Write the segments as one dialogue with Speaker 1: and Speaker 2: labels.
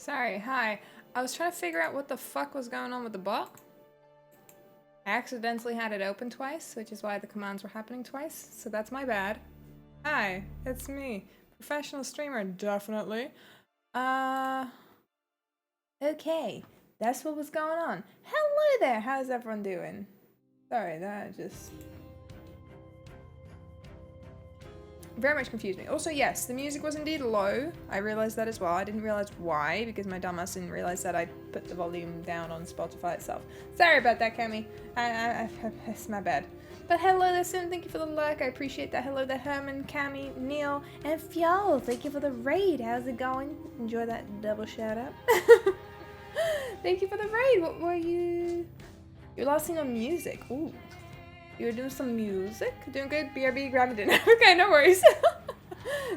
Speaker 1: Sorry, hi. I was trying to figure out what the fuck was going on with the bot. I accidentally had it open twice, which is why the commands were happening twice, so that's my bad. Hi, it's me. Professional streamer, definitely. Okay. That's what was going on. Hello there, how's everyone doing? Sorry, that just very much confused me. Also, yes, the music was indeed low. I realized that as well. I didn't realize why, because my dumbass didn't realize that I put the volume down on Spotify itself. Sorry about that, Cammy. It's my bad. But hello there, Sim. Thank you for the like. I appreciate that. Hello there, Herman, Cammy, Neil, and Fjol. Thank you for the raid. How's it going? Enjoy that double shout out. Thank you for the raid. What were you? You're last seen on music. Ooh. You were doing some music? Doing good? BRB, grab a dinner. Okay, no worries.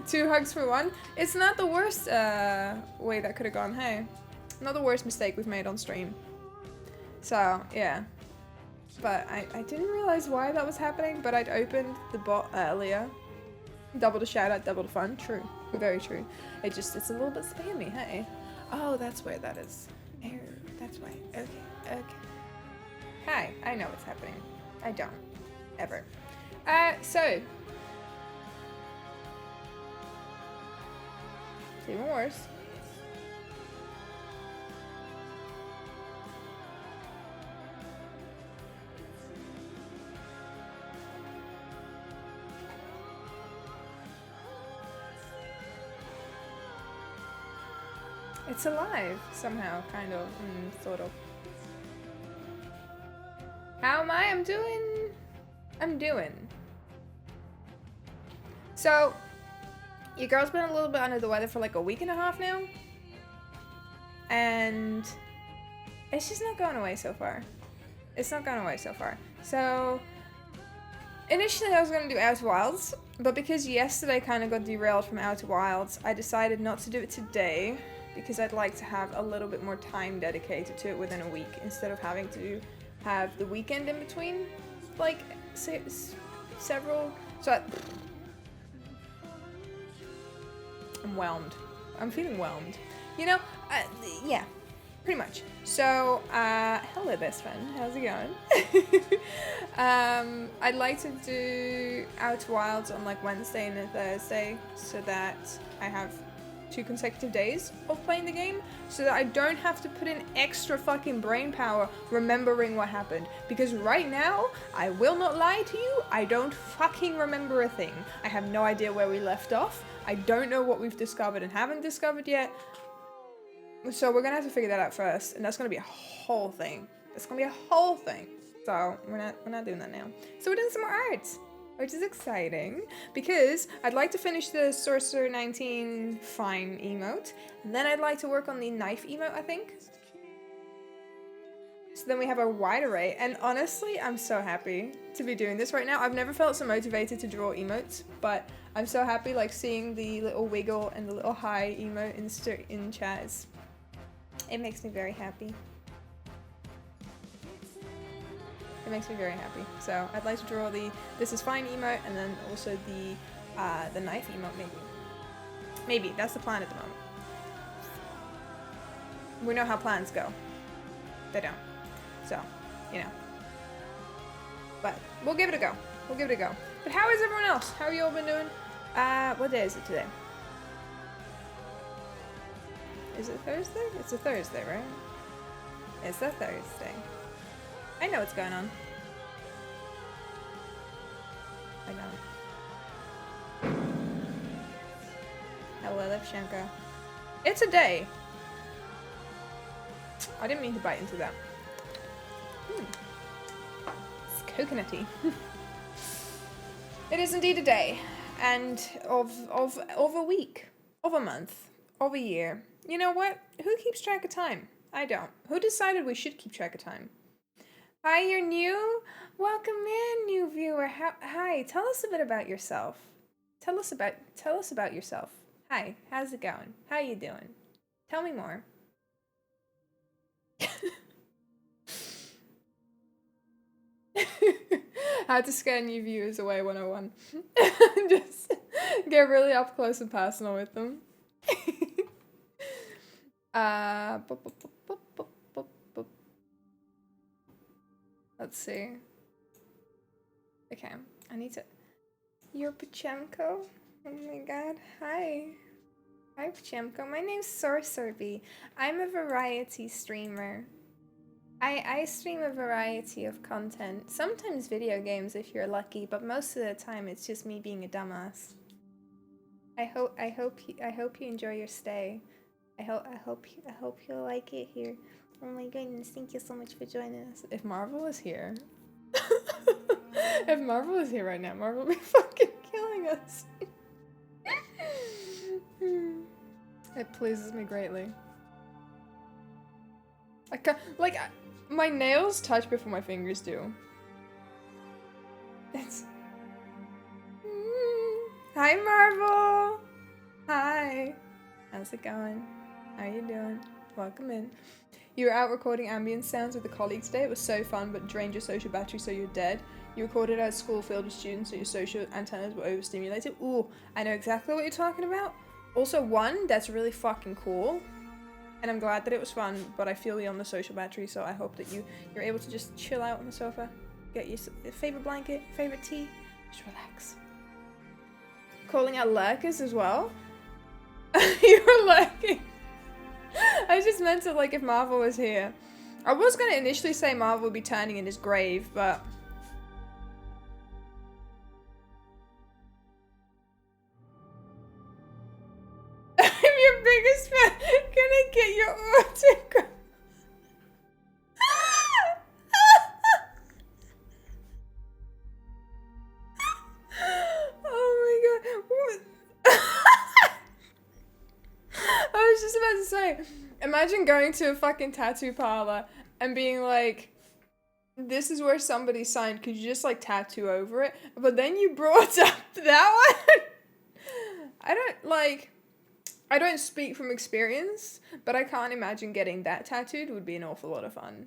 Speaker 1: 2 hugs for 1. It's not the worst way that could have gone, hey. Not the worst mistake we've made on stream. So, yeah. But I didn't realize why that was happening, but I'd opened the bot earlier. Double the shout out, double the fun. True. Very true. It's a little bit spammy, hey. Oh, that's where that is. Oh, that's why. Okay, okay. Hi, I know what's happening. I don't. Ever. So. It's even worse. It's alive, somehow, kind of, sort of. How am I? I'm doing. So, your girl's been a little bit under the weather for like a week and a half now. And it's just not going away so far. It's not going away so far. So, initially I was going to do Outer Wilds, but because yesterday kind of got derailed from Outer Wilds, I decided not to do it today because I'd like to have a little bit more time dedicated to it within a week instead of having to have the weekend in between, like, several. So I'm whelmed. I'm feeling whelmed. You know, yeah, pretty much. So, hello best friend, how's it going? I'd like to do Outer Wilds on like Wednesday and a Thursday so that I have 2 consecutive days of playing the game so that I don't have to put in extra fucking brain power remembering what happened. Because right now, I will not lie to you, I don't fucking remember a thing. I have no idea where we left off. I don't know what we've discovered and haven't discovered yet. So we're gonna have to figure that out first, and that's gonna be a whole thing. It's gonna be a whole thing. So we're not doing that now. So we're doing some more art, which is exciting because I'd like to finish the Sorcerer 19 Fine emote, and then I'd like to work on the knife emote, I think. So then we have a wide array, and honestly, I'm so happy to be doing this right now. I've never felt so motivated to draw emotes, but I'm so happy like seeing the little wiggle and the little hi emote in chat. It makes me very happy. It makes me very happy. So I'd like to draw the "This is fine" emote, and then also the knife emote, maybe. Maybe that's the plan at the moment. We know how plans go. They don't. So, you know. But we'll give it a go. We'll give it a go. But how is everyone else? How have you all been doing? What day is it today? Is it Thursday? It's a Thursday, right? It's a Thursday. I know what's going on. I know. Hello, Levchenko. It's a day. I didn't mean to bite into that. It's coconutty. It is indeed a day. And of a week. Of a month. Of a year. You know what? Who keeps track of time? I don't. Who decided we should keep track of time? Hi, you're new? Welcome in, new viewer. Hi, tell us a bit about yourself. Tell us about yourself. Hi, how's it going? How you doing? Tell me more. How to scare new viewers away 101. Just get really up close and personal with them. Boop, boop, boop, boop, boop, boop, boop. Let's see. Okay, I need to. You're Pachemko? Oh my god, hi. Hi Pachemko, my name's Sorcerby. I'm a variety streamer. I stream a variety of content. Sometimes video games if you're lucky, but most of the time it's just me being a dumbass. I hope you enjoy your stay. I hope you'll like it here. Oh my goodness, thank you so much for joining us. If Marvel is here. If Marvel is here right now, Marvel will be fucking killing us. It pleases me greatly. I can't, like, my nails touch before my fingers do. It's... Hi, Marvel! Hi! How's it going? How you doing? Welcome in. You were out recording ambient sounds with a colleague today. It was so fun, but drained your social battery, so you're dead. You recorded at a school filled with students, so your social antennas were overstimulated. Ooh, I know exactly what you're talking about. Also, one, that's really fucking cool. And I'm glad that it was fun, but I feel you on the social battery, so I hope that you're able to just chill out on the sofa, get your favorite blanket, favorite tea, just relax. Calling out lurkers as well? You were lurking. I just meant it like if Marvel was here. I was gonna initially say Marvel would be turning in his grave, but... I'm your biggest fan. Can I get your autograph? Oh my god. What? I was just about to say, imagine going to a fucking tattoo parlor and being like, this is where somebody signed, could you just like tattoo over it? But then you brought up that one. I don't speak from experience, but I can't imagine getting that tattooed would be an awful lot of fun.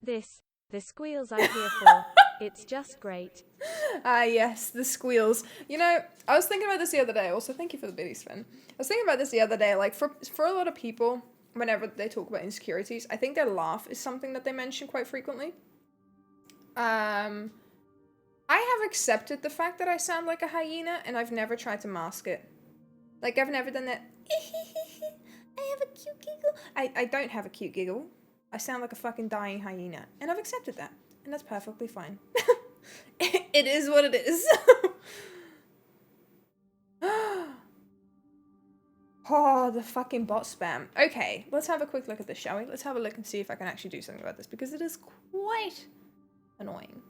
Speaker 2: The squeals I'm here for. It's just great.
Speaker 1: Ah, yes, the squeals. You know, I was thinking about this the other day. Also, thank you for the biddies, Finn. I was thinking about this the other day. Like, for a lot of people, whenever they talk about insecurities, I think their laugh is something that they mention quite frequently. I have accepted the fact that I sound like a hyena, and I've never tried to mask it. Like, I've never done that. I have a cute giggle. I don't have a cute giggle. I sound like a fucking dying hyena, and I've accepted that, and that's perfectly fine. It is what it is. Oh, the fucking bot spam. Okay, let's have a quick look at this, shall we? Let's have a look and see if I can actually do something about this, because it is quite annoying.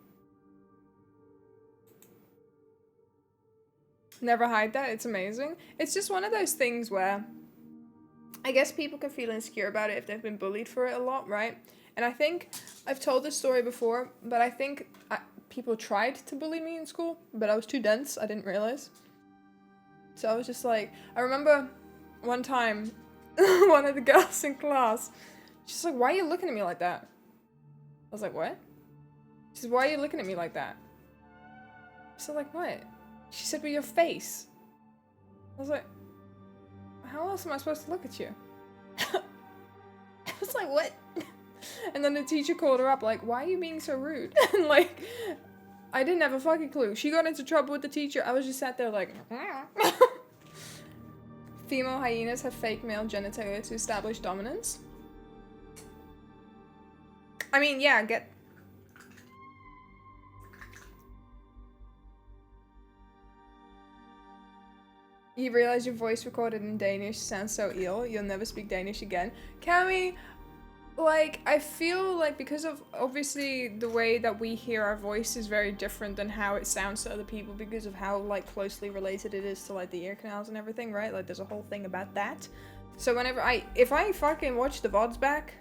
Speaker 1: Never hide that, it's amazing. It's just one of those things where I guess people can feel insecure about it if they've been bullied for it a lot, right? And I think I've told this story before, but I think people tried to bully me in school, but I was too dense, I didn't realize. So I was just like, I remember one time, one of the girls in class, she's like, why are you looking at me like that? I was like, what? She said, why are you looking at me like that? I said, like, what? She said, with your face. I was like, how else am I supposed to look at you? I was like, what? And then the teacher called her up, like, why are you being so rude? And like, I didn't have a fucking clue. She got into trouble with the teacher. I was just sat there like, female hyenas have fake male genitalia to establish dominance. I mean, yeah, You realize your voice recorded in Danish sounds so ill, you'll never speak Danish again. Cami, like, I feel like because of, obviously, the way that we hear our voice is very different than how it sounds to other people because of how, like, closely related it is to, like, the ear canals and everything, right? Like, there's a whole thing about that. So whenever if I fucking watch the VODs back...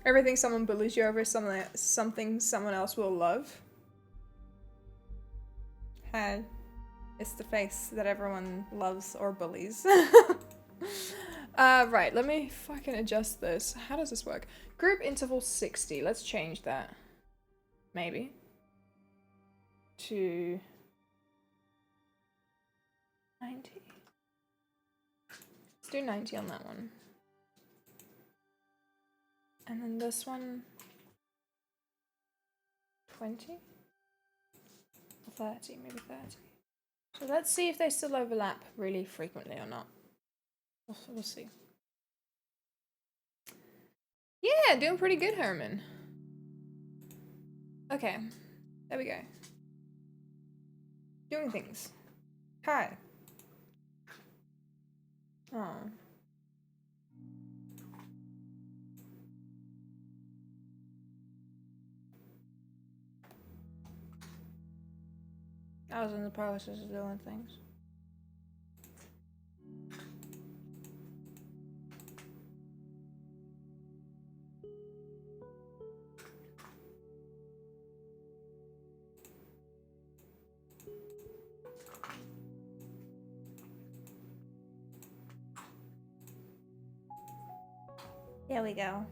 Speaker 1: Everything someone bullies you over is something someone else will love. It's the face that everyone loves or bullies. Right, let me fucking adjust this. How does this work? Group interval 60. Let's change that. Maybe. To 90. Let's do 90 on that one. And then this one 20? 30, maybe 30. So let's see if they still overlap really frequently or not. We'll see. Yeah, doing pretty good, Herman. Okay, there we go. Doing things. Hi. Oh. I was in the process of doing things. There we go.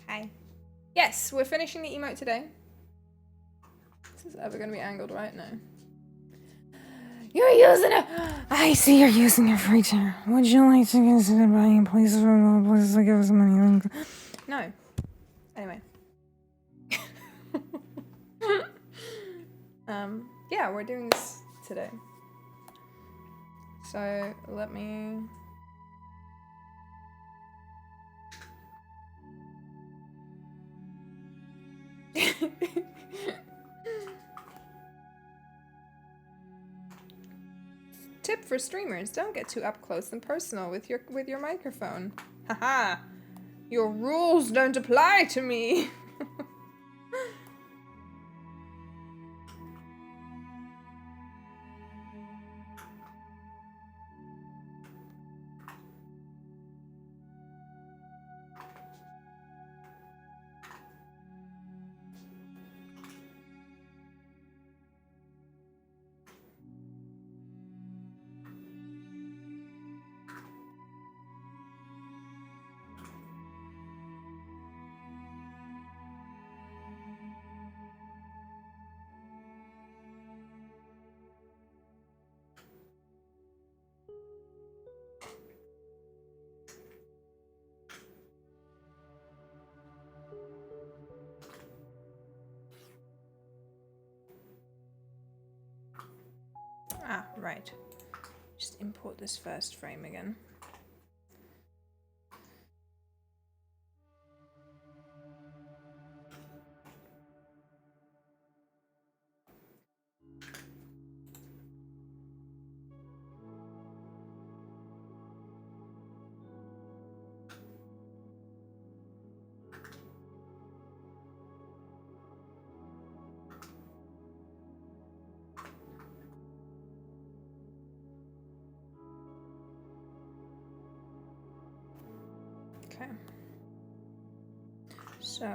Speaker 1: Hi. Yes, we're finishing the emote today. This is ever going to be angled right now. You're using it! I see you're using it for each other. Would you like to consider buying places or places to give us money? No. Anyway. Yeah, we're doing this today. So, let me... Tip for streamers, don't get too up close and personal with your microphone. Haha. Your rules don't apply to me. Ah, right. Just import this first frame again. Okay. So...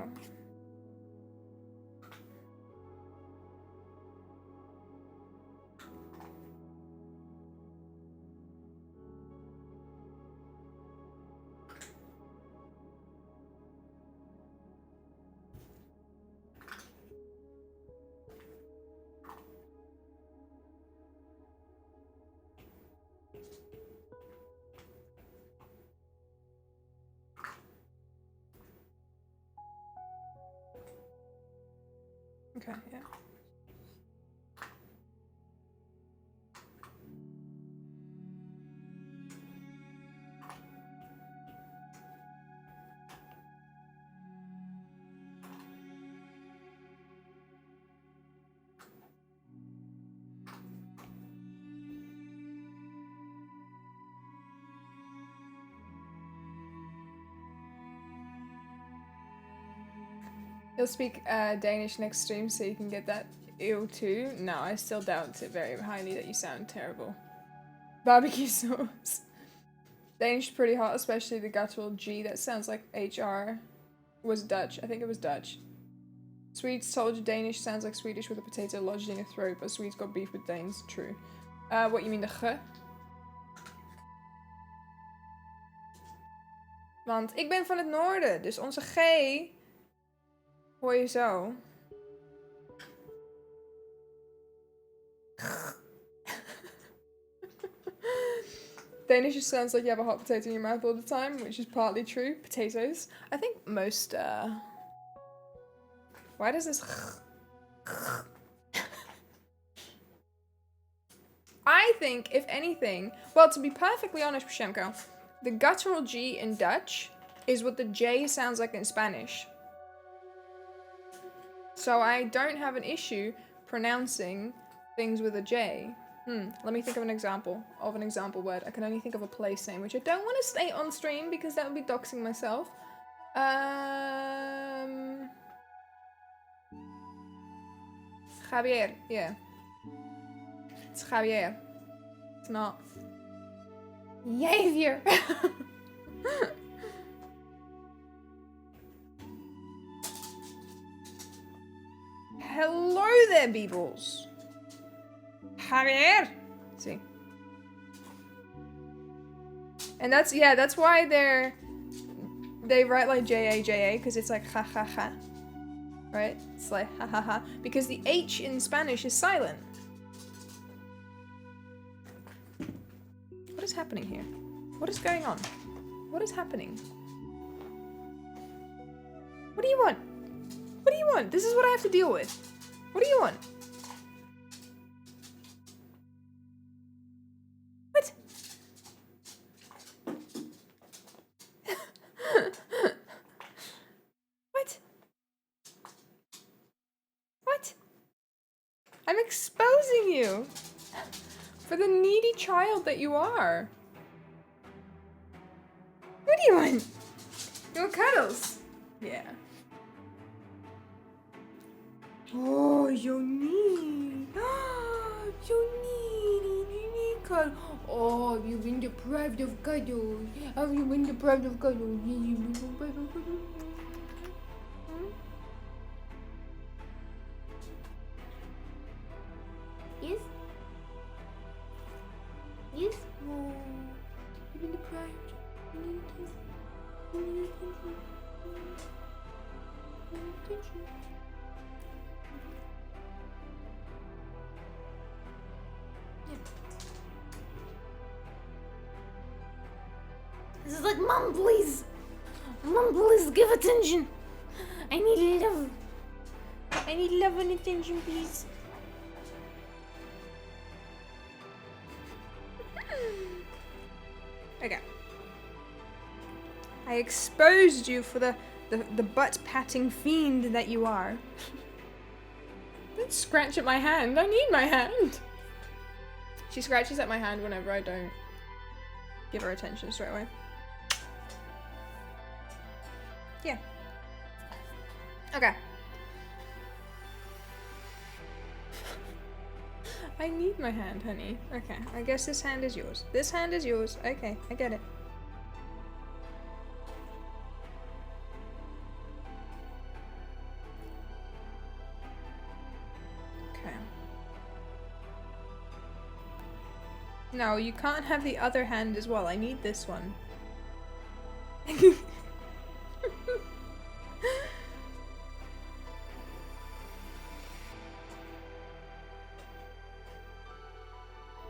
Speaker 1: Okay, yeah. You'll speak Danish next stream so you can get that ew too? No, I still doubt it very highly that you sound terrible. Barbecue sauce. Danish is pretty hot, especially the guttural G. That sounds like HR. Was Dutch. I think it was Dutch. Swedes told you Danish sounds like Swedish with a potato lodged in your throat, but Swedes got beef with Danes. True. What, you mean the g? Want ik ben van het noorden, dus onze G hoor je zo. Danish just sounds like you have a hot potato in your mouth all the time, which is partly true. Potatoes. I think most, why does this... I think, if anything... Well, to be perfectly honest, Pshemko, the guttural G in Dutch is what the J sounds like in Spanish. So I don't have an issue pronouncing things with a J. Let me think of an example word. I can only think of a place name, which I don't want to state on stream because that would be doxing myself. Javier, yeah. It's Javier. It's not Javier. Hello there, Beebles. Javier. See. And that's why they write like J-A, because it's like ha ha ha. Right? It's like ha ha ha. Because the H in Spanish is silent. What is happening here? What is going on? What is happening? What do you want? What do you want? This is what I have to deal with. What do you want? What? What? What? I'm exposing you for the needy child that you are. What do you want? You want cuddles? Yeah. Oh, you need. You need cuddles. Oh, have you been deprived of cuddles? Have you been deprived of cuddles? Have you been deprived of cuddles? Yes? Yes? Oh, you've been deprived. You need attention. You need attention. You need attention. Yeah. This is like, Mom, please. Mom, please give attention. I need love. I need love and attention, please. Okay. I exposed you for the butt-patting fiend that you are. Don't scratch at my hand. I need my hand. She scratches at my hand whenever I don't give her attention straight away. Yeah. Okay. I need my hand, honey. Okay, I guess this hand is yours. This hand is yours. Okay, I get it. Okay. No, you can't have the other hand as well. I need this one.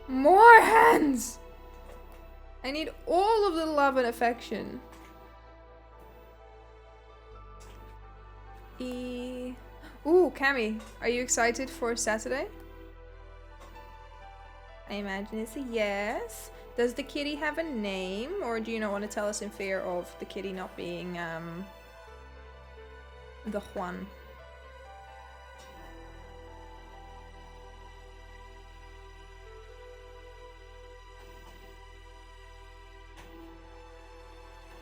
Speaker 1: More hands! I need all of the love and affection. Ooh, Cammy, are you excited for Saturday? I imagine it's a yes. Does the kitty have a name, or do you not want to tell us in fear of the kitty not being, the Juan?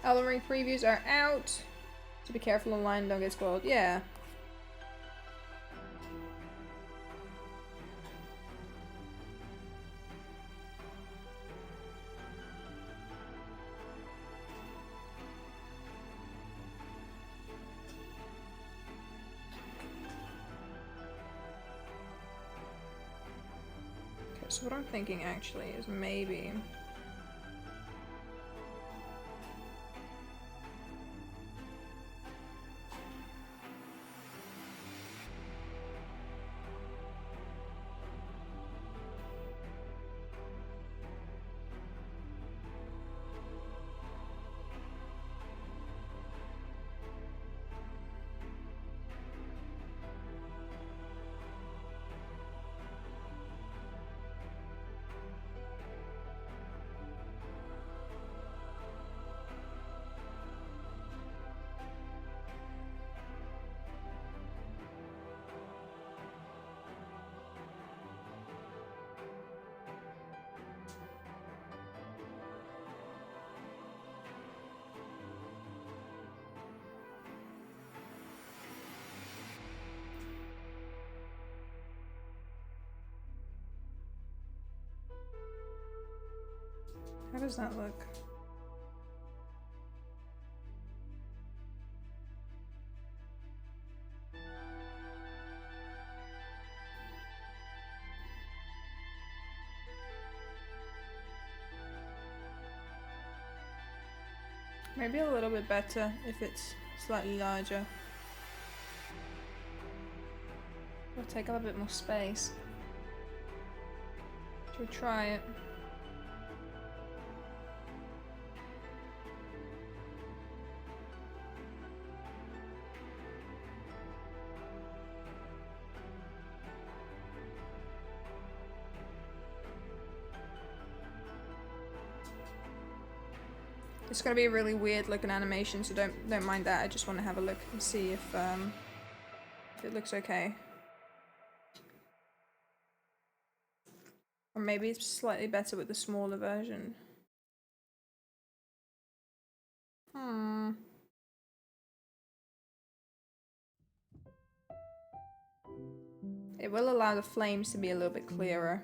Speaker 1: Elden Ring previews are out. So be careful online, don't get spoiled. Yeah. Okay, so what I'm thinking actually is maybe... does that look? Maybe a little bit better if it's slightly larger. It'll take up a bit more space. Should we try it? It's gonna be a really weird looking animation, so don't mind that. I just want to have a look and see if it looks okay. Or maybe it's slightly better with the smaller version. It will allow the flames to be a little bit clearer.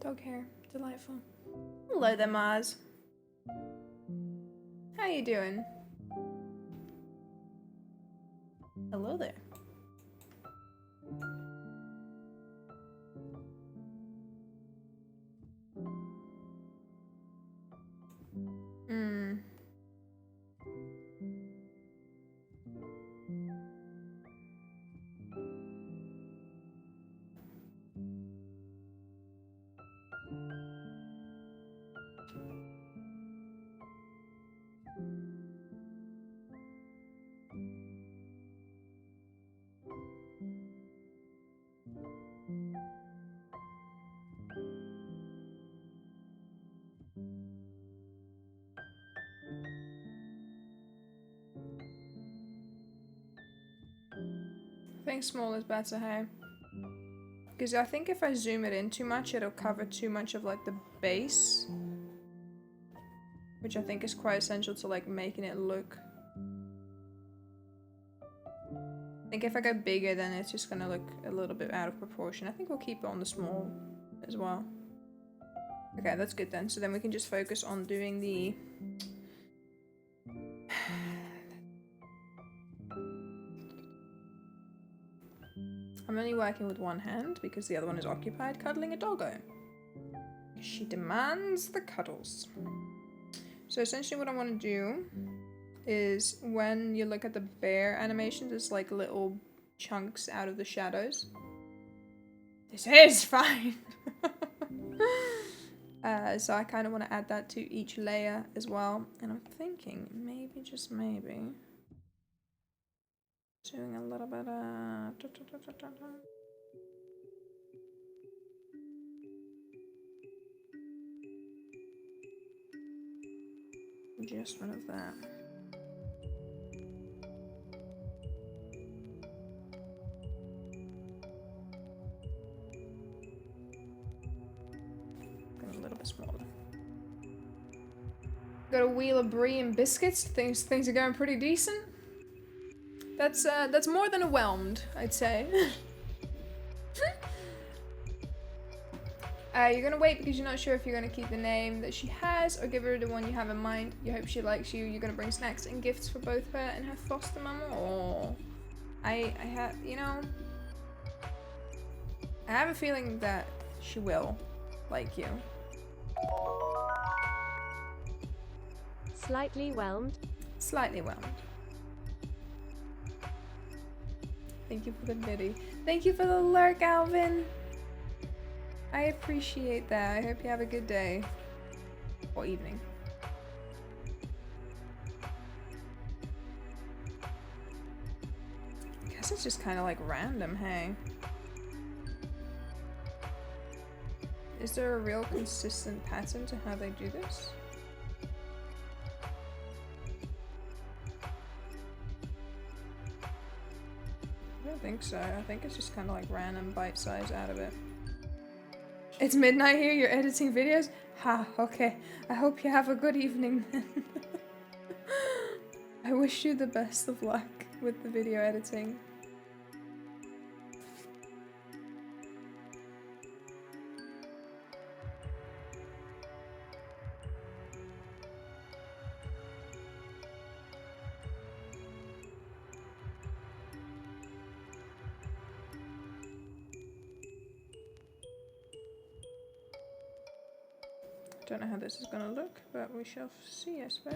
Speaker 1: Dog hair, delightful. Hello there, Mars. How you doing? Hello there. I think small is better, hey? Because I think if I zoom it in too much, it'll cover too much of like the base. Which I think is quite essential to like making it look. I think if I go bigger, then it's just gonna look a little bit out of proportion. I think we'll keep it on the small as well. Okay, that's good then. So then we can just focus on doing the... I'm only working with one hand because the other one is occupied cuddling a doggo. She demands the cuddles. So essentially what I want to do is when you look at the bear animations, it's like little chunks out of the shadows. This is fine! So I kind of want to add that to each layer as well. And I'm thinking maybe, just maybe, doing a little bit of... adjustment of that. A little bit smaller. Got a wheel of brie and biscuits. Things are going pretty decent. That's more than a whelmed, I'd say. You're gonna wait because you're not sure if you're gonna keep the name that she has or give her the one you have in mind. You hope she likes you. You're gonna bring snacks and gifts for both her and her foster mama. Oh, I have, you know, I have a feeling that she will like you.
Speaker 2: Slightly whelmed.
Speaker 1: Slightly whelmed. Thank you for the biddy. Thank you for the lurk, Alvin. I appreciate that. I hope you have a good day. Or evening. I guess it's just kind of like random, hey? Is there a real consistent pattern to how they do this? I don't think so. I think it's just kind of like random bite size out of it. It's midnight here, you're editing videos? Ha, okay. I hope you have a good evening then. I wish you the best of luck with the video editing. Don't know how this is gonna look, but we shall see, I suppose.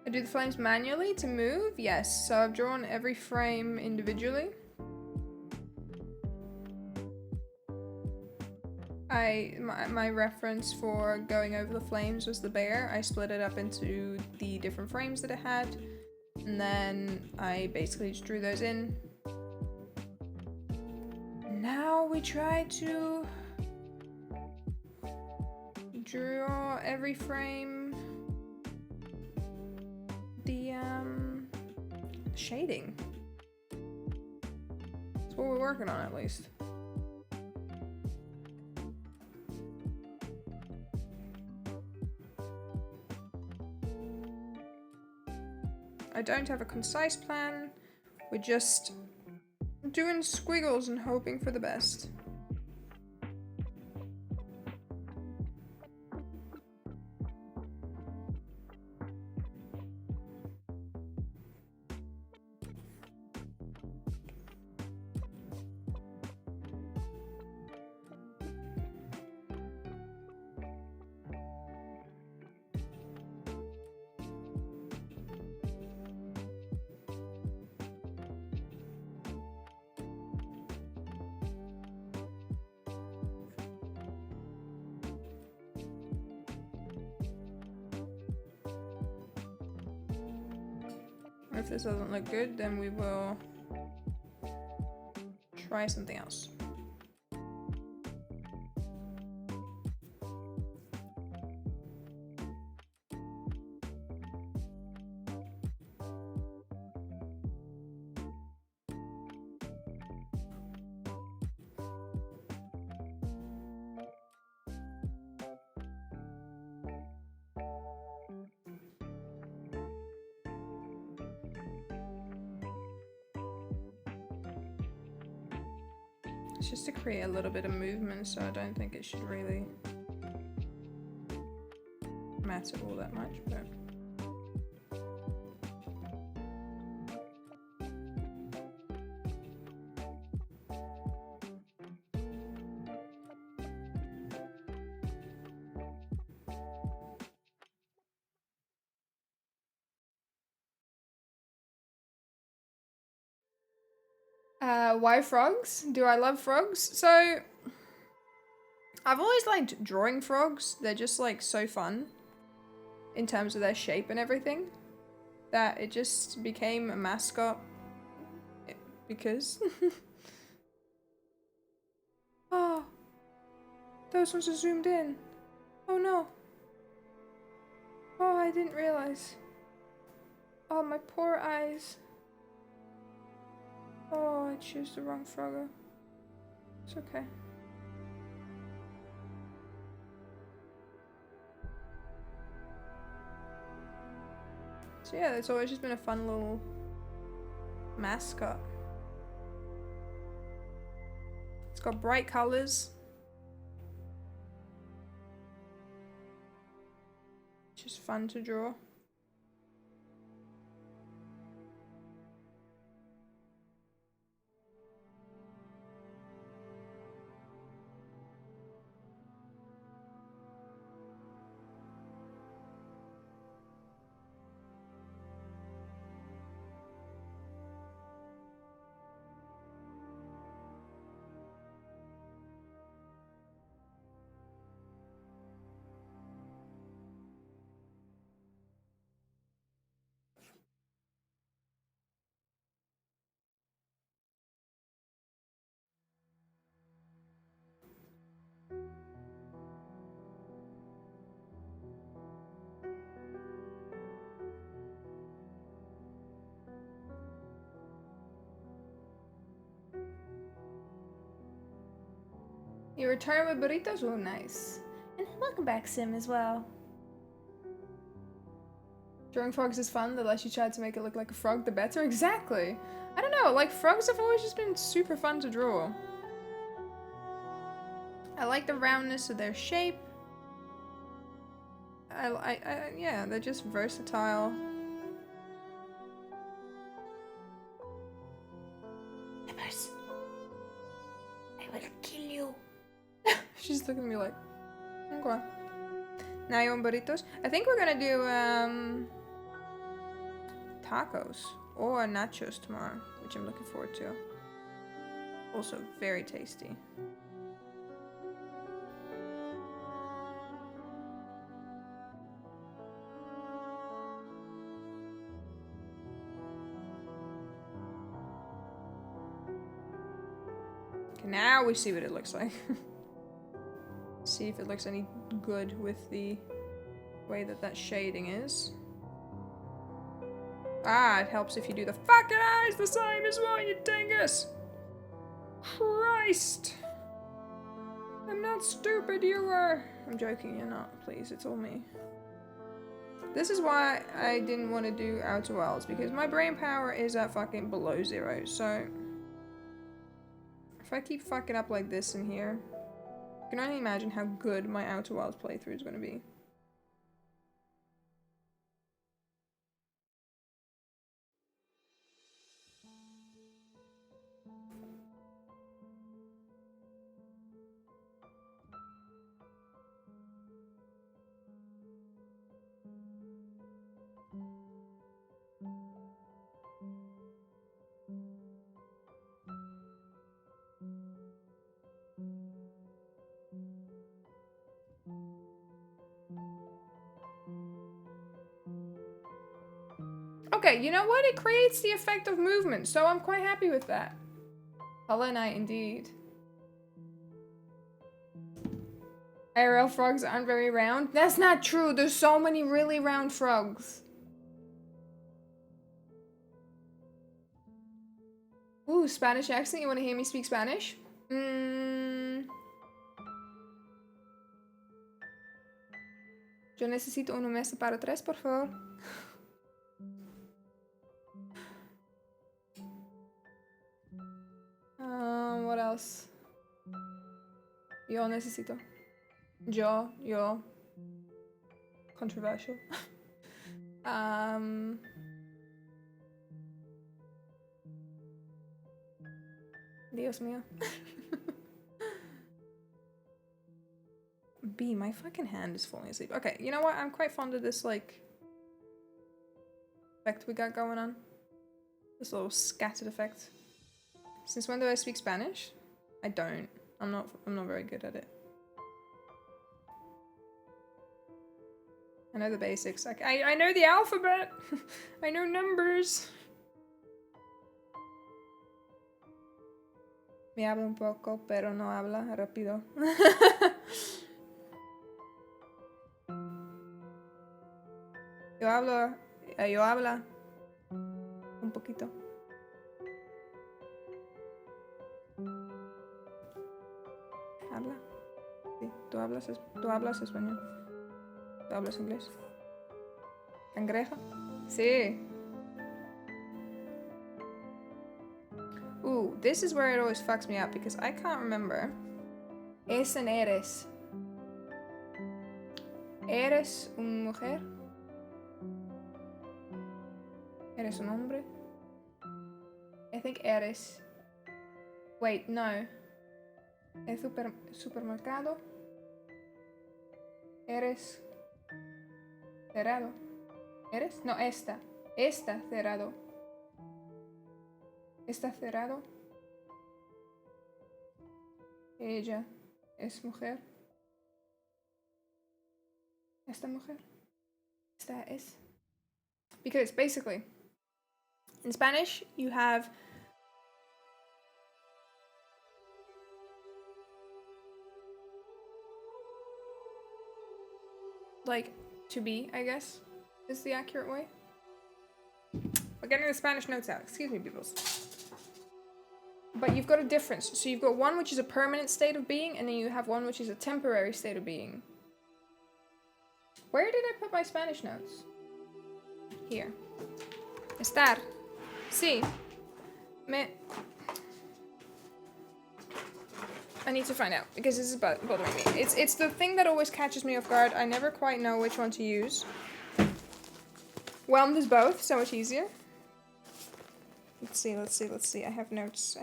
Speaker 1: I do the flames manually to move? Yes, so I've drawn every frame individually. My reference for going over the flames was the bear. I split it up into the different frames that it had, and then I basically just drew those in. Now we try to draw every frame the shading. That's what we're working on, at least. I don't have a concise plan. We're just doing squiggles and hoping for the best. If this doesn't look good, then we will try something else. It's just to create a little bit of movement, so I don't think it should really matter all that much, but why frogs? Do I love frogs? So I've always liked drawing frogs. They're just like so fun in terms of their shape and everything, that it just became a mascot because oh, those ones are zoomed in. Oh no. Oh, I didn't realize. Oh, my poor eyes. Oh, I chose the wrong frogger. It's okay. So yeah, it's always just been a fun little mascot. got bright colors. Which is fun to draw. You return with burritos? Oh, nice. And welcome back, Sim, as well. Drawing frogs is fun. The less you try to make it look like a frog, the better. Exactly. I don't know, like, frogs have always just been super fun to draw. I like the roundness of their shape. Yeah, they're just versatile. Peppers, I will kill you. She's looking at me like, okay. Now you want burritos? I think we're gonna do tacos or nachos tomorrow, which I'm looking forward to. Also very tasty. Okay, now we see what it looks like. See if it looks any good with the way that that shading is. Ah, it helps if you do the fucking eyes the same as well, you dingus! Christ! I'm not stupid, you were! I'm joking, you're not, please, it's all me. This is why I didn't want to do Outer Worlds, because my brain power is at fucking below 0, so... If I keep fucking up like this in here, I can only imagine how good my Outer Worlds playthrough is going to be. Okay, you know what? It creates the effect of movement, so I'm quite happy with that. Hollow Knight, indeed. IRL frogs aren't very round. That's not true. There's so many really round frogs. Ooh, Spanish accent. You want to hear me speak Spanish? Yo necesito una mesa para tres, por favor. What else? Yo necesito. Yo. Controversial. Dios mío. B, my fucking hand is falling asleep. Okay, you know what? I'm quite fond of this, like, effect we got going on. This little scattered effect. Since when do I speak Spanish? I don't. I'm not very good at it. I know the basics. I know the alphabet. I know numbers. Me habla un poco, pero no habla rápido. Yo habla un poquito. Habla. Sí, tú hablas español. ¿Tú hablas inglés? ¿Cangreja? Sí. Ooh, this is where it always fucks me up because I can't remember. Es and eres. Eres una mujer? Eres un hombre? I think eres. Wait, no. Es supermercado. Eres cerrado. ¿Eres? No, esta. Está cerrado. Está cerrado. Ella es mujer. Esta mujer. Esta es. Because basically, in Spanish, you have like to be, I guess, is the accurate way. We're getting the Spanish notes out. Excuse me, peoples. But you've got a difference. So you've got one which is a permanent state of being, and then you have one which is a temporary state of being. Where did I put my Spanish notes? Here. Estar. Sí. I need to find out, because this is bothering me. It's the thing that always catches me off guard. I never quite know which one to use. Whelmed is both, so much easier. Let's see. I have notes.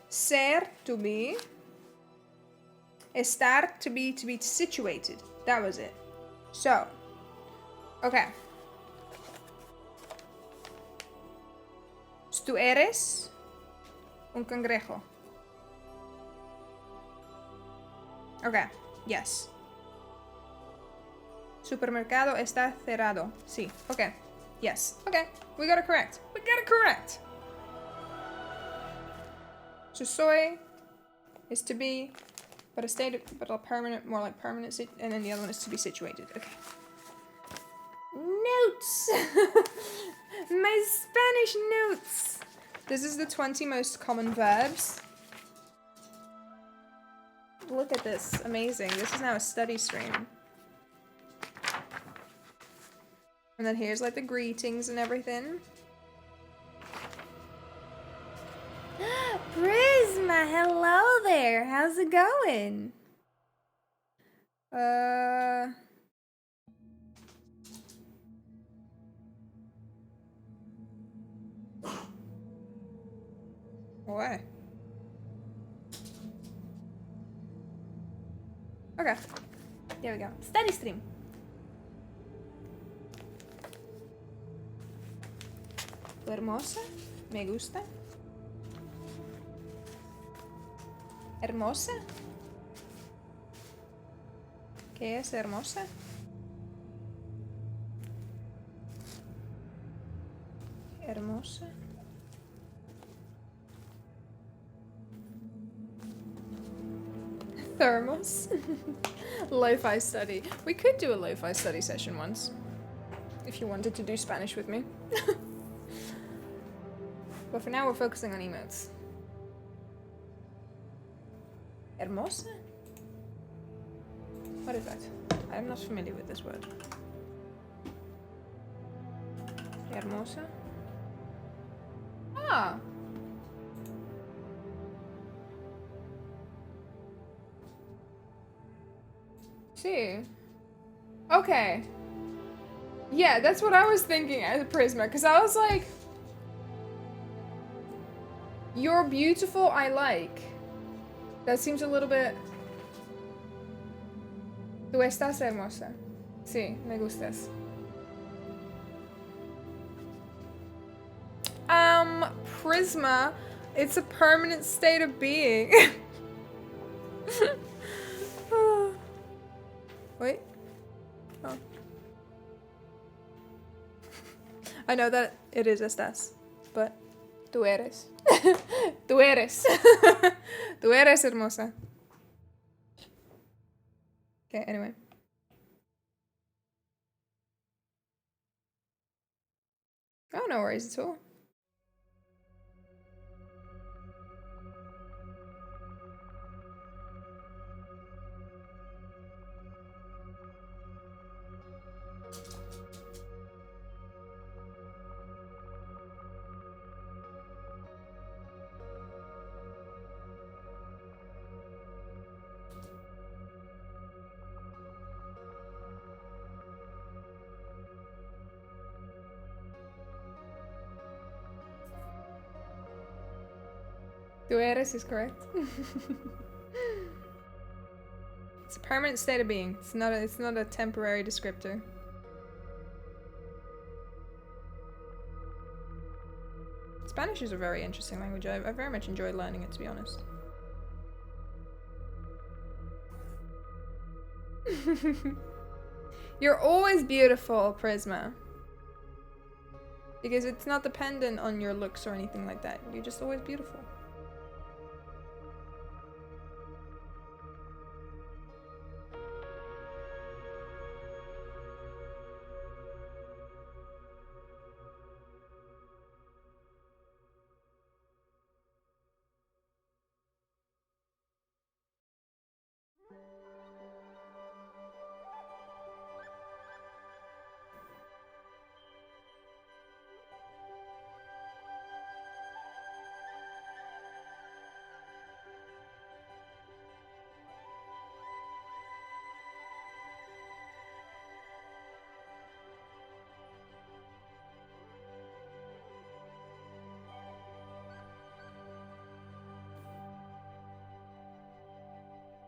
Speaker 1: Ser, to be. Estar, to be situated. That was it. So, okay. Tú eres un cangrejo. Okay, yes. Supermercado está cerrado. Sí, okay. Yes, okay. We got it correct. So soy is to be, but a permanent, more like permanent, and then the other one is to be situated. Okay. Notes! My Spanish notes! This is the 20 most common verbs. Look at this. Amazing. This is now a study stream. And then here's like the greetings and everything. Prisma, hello there. How's it going? What? Okay. There we go. Study stream. Hermosa. Me gusta. Hermosa. ¿Qué es hermosa? Hermosa. Thermos. Lo-fi study. We could do a lo-fi study session once. If you wanted to do Spanish with me. But for now we're focusing on emotes. Hermosa? What is that? I'm not familiar with this word. Hermosa? Ah! See. Okay. Yeah, that's what I was thinking as a Prisma, because I was like, you're beautiful, I like. That seems a little bit... Tú estás hermosa. Sí, me gustas. Prisma, it's a permanent state of being. Wait. Oh. I know that it is estás, but tú eres. Tú eres. Tú eres hermosa. Okay, anyway. Oh, no worries at all. Tu eres is correct. It's a permanent state of being. It's not a temporary descriptor. Spanish is a very interesting language. I very much enjoyed learning it, to be honest. You're always beautiful, Prisma. Because it's not dependent on your looks or anything like that. You're just always beautiful.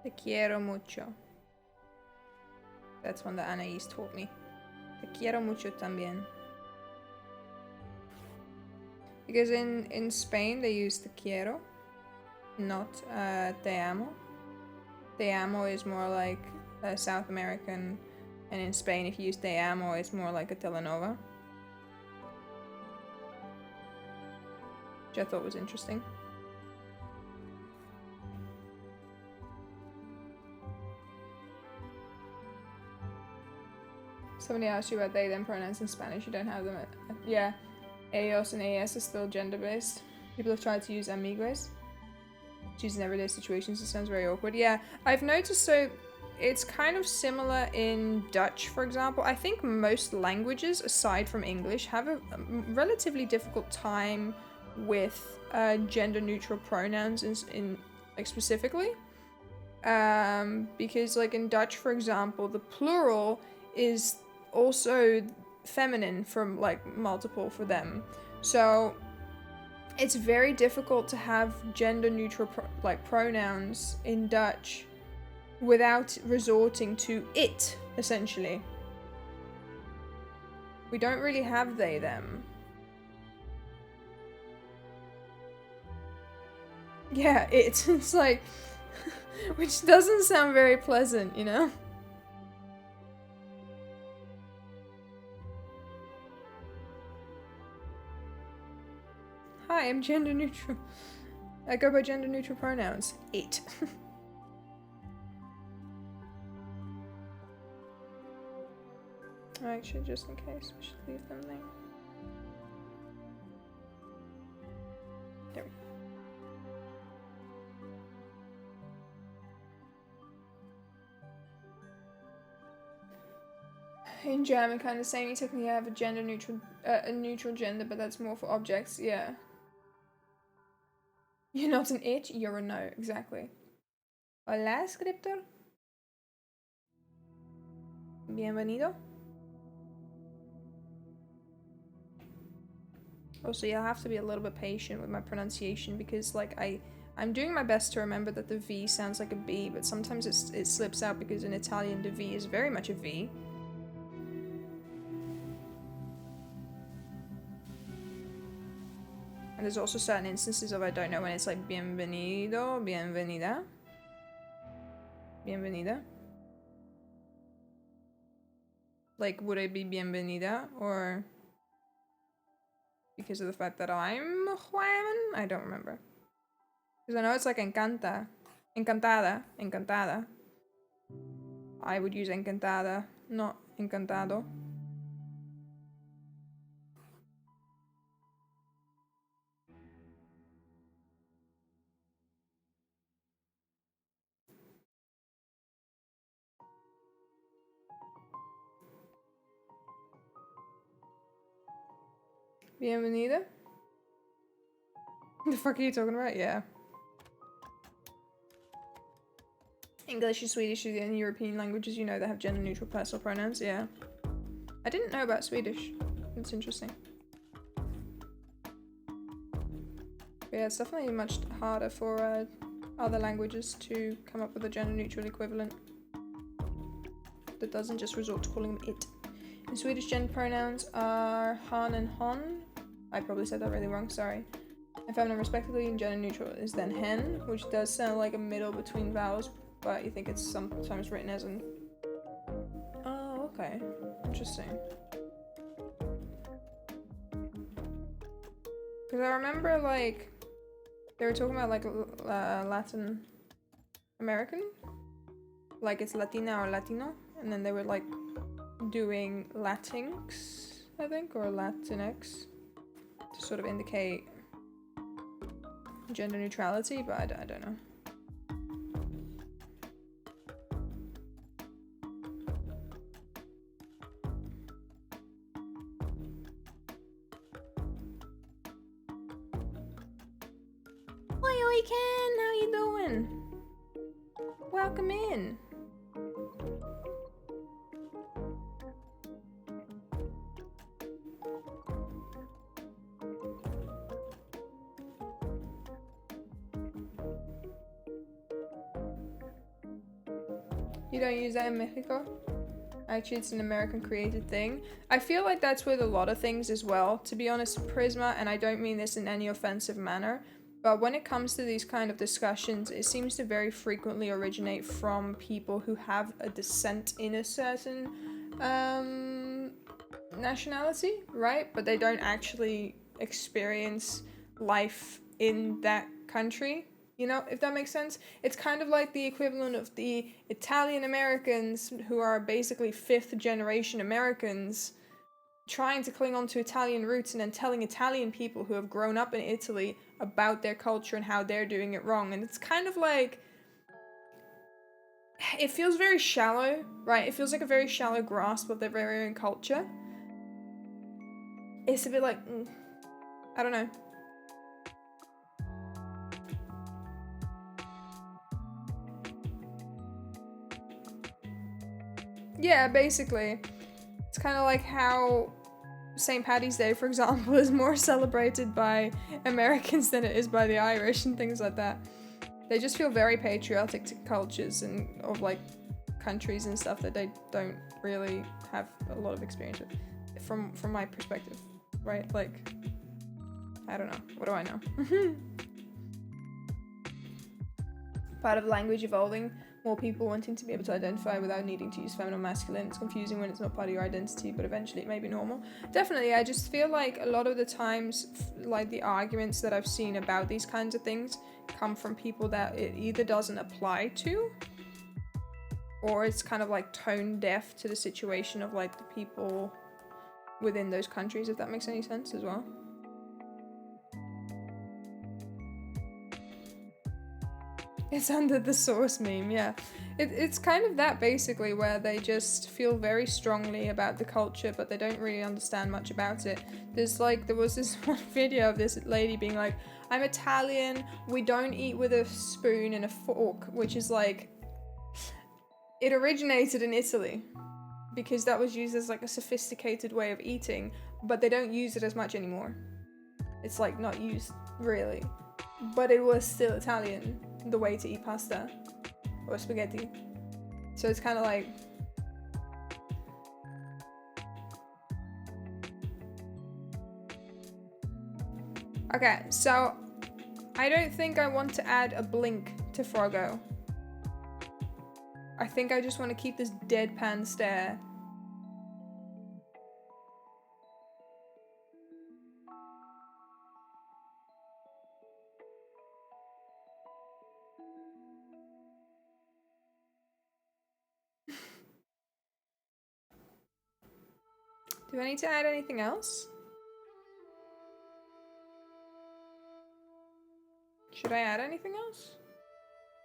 Speaker 1: Te quiero mucho. That's one that Anais taught me. Te quiero mucho también. Because in Spain they use te quiero, not te amo. Te amo is more like South American, and in Spain if you use te amo it's more like a telenovela. Which I thought was interesting. Somebody asked you about they them pronouns in Spanish, you don't have them. Yeah, ellos and ellas are still gender-based. People have tried to use amigues. Used in everyday situations, it sounds very awkward. Yeah, I've noticed, so it's kind of similar in Dutch, for example. I think most languages, aside from English, have a relatively difficult time with gender-neutral pronouns in like specifically. Because like in Dutch, for example, the plural is also feminine from like multiple for them, so it's very difficult to have gender neutral pronouns in Dutch without resorting to it, essentially. We don't really have they them. Yeah, it's like which doesn't sound very pleasant, you know. Hi, I'm gender neutral. I go by gender neutral pronouns. 8. Actually, just in case, we should leave them there. There we go. In German, kind of same. You technically have a gender neutral, a neutral gender, but that's more for objects. Yeah. You're not an it, you're a no, exactly. Hola, Scriptor. Bienvenido. Also, you'll have to be a little bit patient with my pronunciation because, like, I'm doing my best to remember that the V sounds like a B, but sometimes it slips out because in Italian the V is very much a V. And there's also certain instances of I don't know when it's like bienvenido, bienvenida. Bienvenida. Like, would it be bienvenida or because of the fact that I'm Juan? I don't remember. Because I know it's like encanta. Encantada. Encantada. I would use encantada, not encantado. Bienvenida? The fuck are you talking about? Yeah. English and Swedish are the only European languages you know that have gender neutral personal pronouns, yeah. I didn't know about Swedish. It's interesting. But yeah, it's definitely much harder for other languages to come up with a gender-neutral equivalent that doesn't just resort to calling them it. In Swedish, gender pronouns are han and hon. I probably said that really wrong, sorry. And feminine respectively, and gender neutral is then hen, which does sound like a middle between vowels, but you think it's sometimes written as an... Oh, okay. Interesting. Because I remember, like, they were talking about, like, Latin American. Like, it's Latina or Latino. And then they were, like, doing Latinx, I think, or Latinx to sort of indicate gender neutrality, but I don't know. Oi, Ken, how you doing? Welcome in. You don't use that in Mexico? Actually, it's an American created thing. I feel like that's with a lot of things as well. To be honest, Prisma, and I don't mean this in any offensive manner, but when it comes to these kind of discussions, it seems to very frequently originate from people who have a descent in a certain nationality, right? But they don't actually experience life in that country. You know, if that makes sense? It's kind of like the equivalent of the Italian Americans who are basically fifth generation Americans trying to cling on to Italian roots and then telling Italian people who have grown up in Italy about their culture and how they're doing it wrong. And it's kind of like, it feels very shallow, right? It feels like a very shallow grasp of their very own culture. It's a bit like, I don't know. Yeah, basically. It's kind of like how St. Paddy's Day, for example, is more celebrated by Americans than it is by the Irish and things like that. They just feel very patriotic to cultures and of like countries and stuff that they don't really have a lot of experience with, from my perspective, right? Like, I don't know. What do I know? Part of language evolving, more people wanting to be able to identify without needing to use feminine or masculine. It's confusing when it's not part of your identity, but eventually it may be normal. Definitely, I just feel like a lot of the times, like the arguments that I've seen about these kinds of things come from people that it either doesn't apply to, or it's kind of like tone deaf to the situation of like the people within those countries, if that makes any sense as well. It's under the source meme, yeah. It's kind of that basically, where they just feel very strongly about the culture, but they don't really understand much about it. There was this one video of this lady being like, I'm Italian, we don't eat with a spoon and a fork, which is like, it originated in Italy because that was used as like a sophisticated way of eating, but they don't use it as much anymore. It's like not used really, but it was still Italian, the way to eat pasta or spaghetti. So it's kind of like, okay, so I don't think I want to add a blink to Frogo. I think I just want to keep this deadpan stare. Do I need to add anything else? Should I add anything else?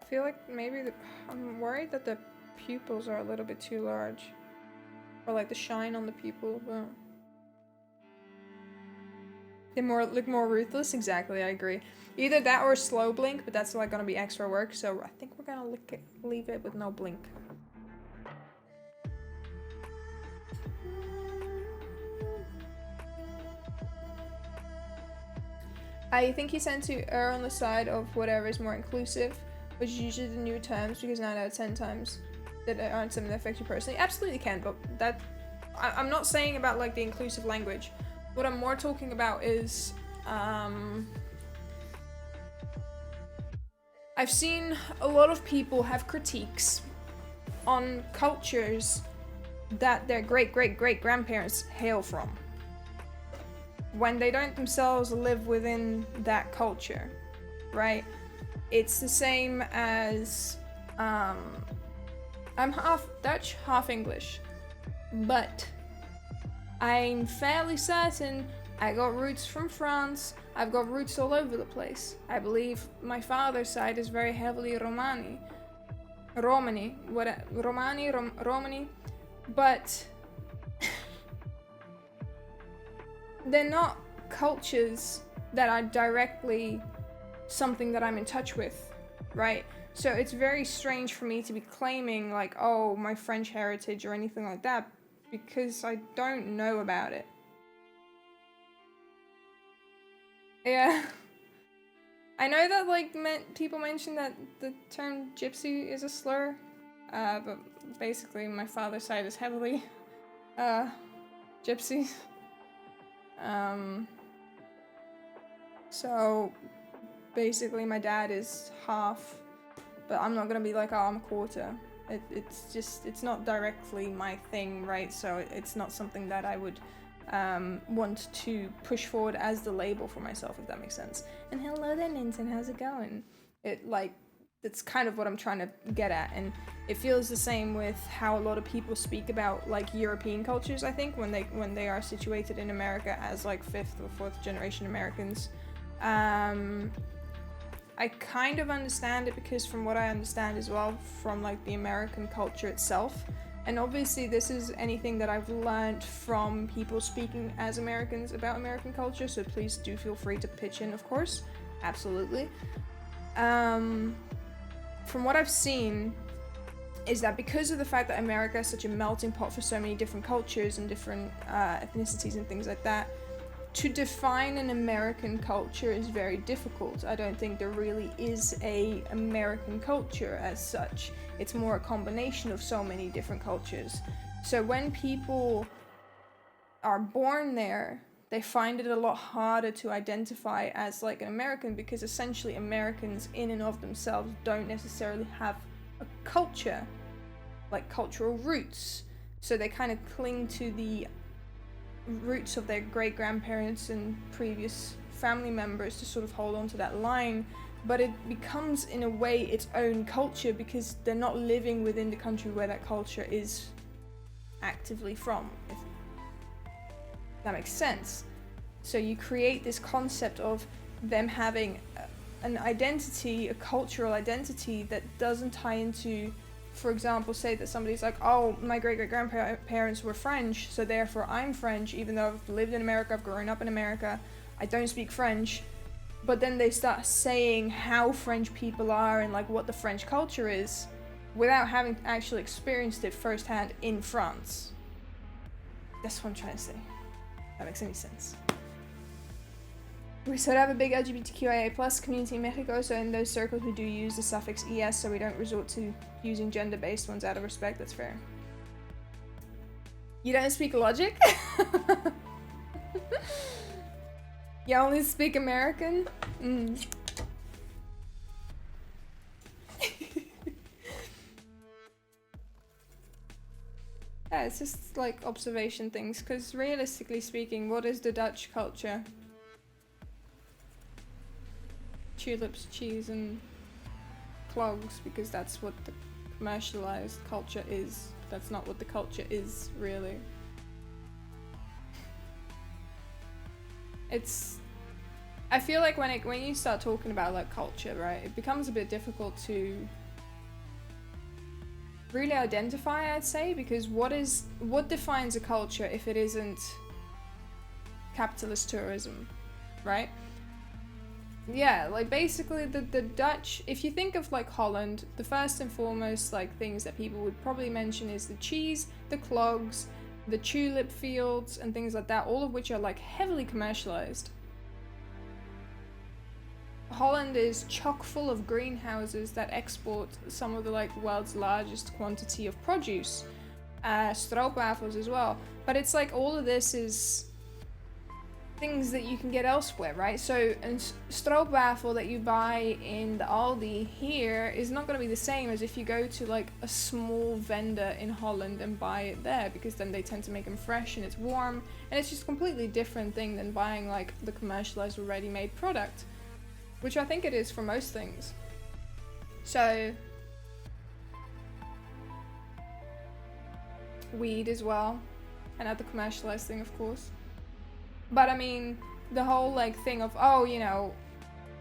Speaker 1: I feel like maybe I'm worried that the pupils are a little bit too large. Or like the shine on the pupil, but they look more ruthless. Exactly, I agree. Either that or a slow blink, but that's like gonna be extra work, so I think we're gonna leave it with no blink. I think he tends to err on the side of whatever is more inclusive, which is usually the new terms, because 9 out of 10 times that aren't something that affect you personally. Absolutely can, but that I'm not saying about like the inclusive language. What I'm more talking about is I've seen a lot of people have critiques on cultures that their great-great-great-grandparents hail from, when they don't themselves live within that culture, right? It's the same as, I'm half Dutch, half English, but I'm fairly certain I got roots from France. I've got roots all over the place. I believe my father's side is very heavily Romani, but they're not cultures that are directly something that I'm in touch with, right? So it's very strange for me to be claiming like, oh, my French heritage or anything like that, because I don't know about it. Yeah. I know that like people mention that the term gypsy is a slur, but basically my father's side is heavily gypsy. So basically my dad is half, but I'm not gonna be like, oh, I'm a quarter. It's not directly my thing, right? So it's not something that I would want to push forward as the label for myself, if that makes sense. And hello there, Ninten, how's it going? That's kind of what I'm trying to get at, and it feels the same with how a lot of people speak about like European cultures, I think, when they are situated in America as like 5th or 4th generation Americans. I kind of understand it, because from what I understand as well from like the American culture itself, and obviously this is anything that I've learned from people speaking as Americans about American culture, so please do feel free to pitch in, of course, absolutely. From what I've seen is that because of the fact that America is such a melting pot for so many different cultures and different ethnicities and things like that, to define an American culture is very difficult. I don't think there really is a American culture as such. It's more a combination of so many different cultures. So when people are born there, they find it a lot harder to identify as like an American, because essentially Americans in and of themselves don't necessarily have a culture, like cultural roots. So they kind of cling to the roots of their great-grandparents and previous family members to sort of hold on to that line, but it becomes in a way its own culture because they're not living within the country where that culture is actively from, if that makes sense. So you create this concept of them having an identity, a cultural identity that doesn't tie into, for example, say that somebody's like, oh, my great-great-grandparents were French, so therefore I'm French, even though I've lived in America, I've grown up in America, I don't speak French. But then they start saying how French people are and like what the French culture is without having actually experienced it firsthand in France. That's what I'm trying to say. If that makes any sense. We sort of have a big LGBTQIA plus community in Mexico, so in those circles we do use the suffix ES, so we don't resort to using gender-based ones out of respect. That's fair. You don't speak logic? You only speak American? Yeah, it's just like observation things, because realistically speaking, what is the Dutch culture? Tulips, cheese, and clogs, because that's what the commercialized culture is. That's not what the culture is, really. I feel like when you start talking about like culture, right, it becomes a bit difficult to really identify, I'd say, because what defines a culture if it isn't capitalist tourism, right? Yeah, like basically the Dutch, if you think of like Holland, the first and foremost like things that people would probably mention is the cheese, the clogs, the tulip fields and things like that, all of which are like heavily commercialized. Holland is chock full of greenhouses that export some of the like world's largest quantity of produce, stroopwafels as well. But it's like all of this is things that you can get elsewhere, right? So a stroopwafel that you buy in the Aldi here is not going to be the same as if you go to like a small vendor in Holland and buy it there, because then they tend to make them fresh and it's warm, and it's just a completely different thing than buying like the commercialized or ready-made product, which I think it is for most things. So weed as well, and not the commercialized thing, of course. But I mean, the whole like thing of, oh, you know,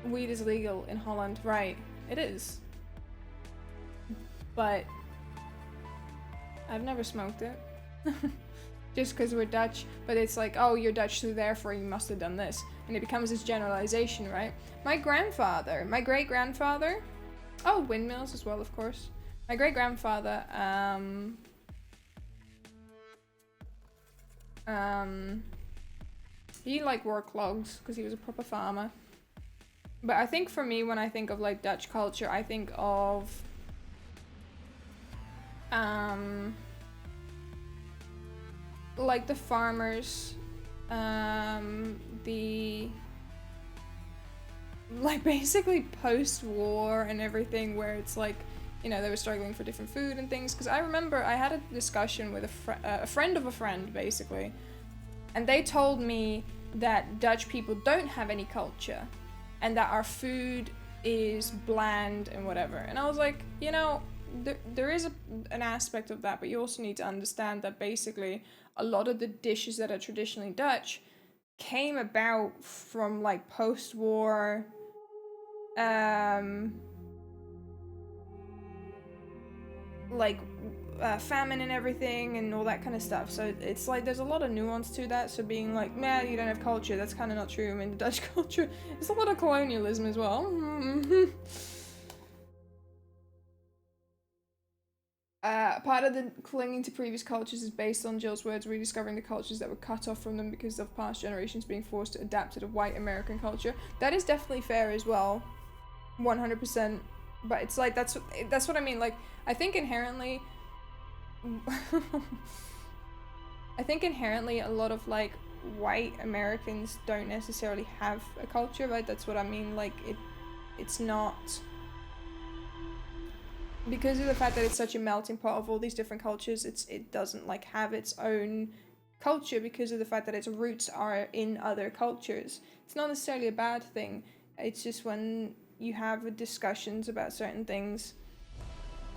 Speaker 1: weed is legal in Holland, right? It is. But I've never smoked it. Just because we're Dutch, but it's like, oh, you're Dutch, so therefore you must have done this. And it becomes this generalization, right? My great-grandfather, oh, windmills as well, of course. My great-grandfather, he like wore clogs because he was a proper farmer. But I think for me, when I think of like Dutch culture, I think of like the farmers, the like basically post-war and everything, where it's like, you know, they were struggling for different food and things. Because I remember I had a discussion with a friend of a friend, basically. And they told me that Dutch people don't have any culture and that our food is bland and whatever. And I was like, you know, there is an aspect of that, but you also need to understand that basically a lot of the dishes that are traditionally Dutch came about from like post-war like famine and everything and all that kind of stuff. So it's like there's a lot of nuance to that. So being like, man, you don't have culture, that's kind of not true. I mean, the Dutch culture, it's a lot of colonialism as well. Part of the clinging to previous cultures is based on Jill's words, rediscovering the cultures that were cut off from them because of past generations being forced to adapt to the white American culture. That is definitely fair as well, 100%. But it's like that's what I mean. Like, I think inherently a lot of like white Americans don't necessarily have a culture, right? That's what I mean. Like it's not, because of the fact that it's such a melting pot of all these different cultures, it doesn't like have its own culture because of the fact that its roots are in other cultures. It's not necessarily a bad thing. It's just when you have discussions about certain things,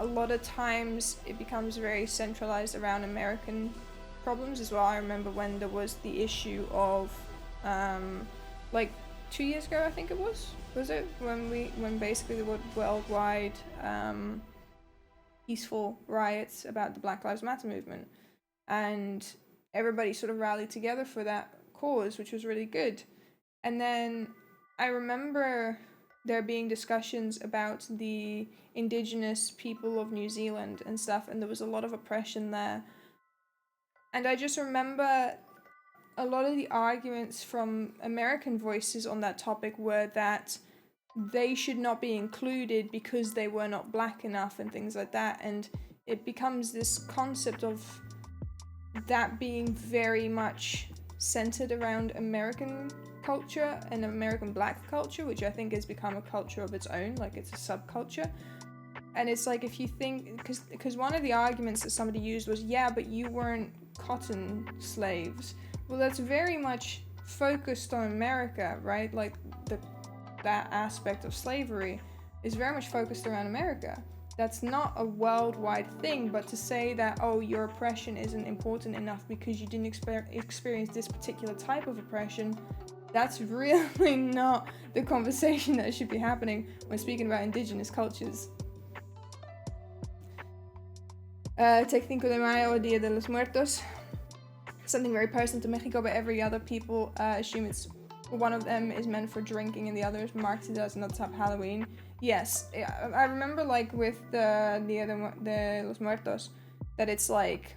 Speaker 1: a lot of times it becomes very centralized around American problems as well. I remember when there was the issue of like 2 years ago, I think it was it when basically there were worldwide peaceful riots about the Black Lives Matter movement, and everybody sort of rallied together for that cause, which was really good. And then I remember there being discussions about the indigenous people of New Zealand and stuff, and there was a lot of oppression there. And I just remember a lot of the arguments from American voices on that topic were that they should not be included because they were not black enough and things like that. And it becomes this concept of that being very much centered around American culture and American black culture, which I think has become a culture of its own, like it's a subculture. And it's like, if you think, because one of the arguments that somebody used was, yeah, but you weren't cotton slaves. Well, that's very much focused on America, right? Like that aspect of slavery is very much focused around America. That's not a worldwide thing. But to say that, oh, your oppression isn't important enough because you didn't experience this particular type of oppression, that's really not the conversation that should be happening when speaking about indigenous cultures. Take Cinco de Mayo or Dia de los Muertos. Something very personal to Mexico, but every other people assume it's one of them is meant for drinking and the other is marked as not top Halloween. Yes, I remember like with the Dia de los Muertos that it's like,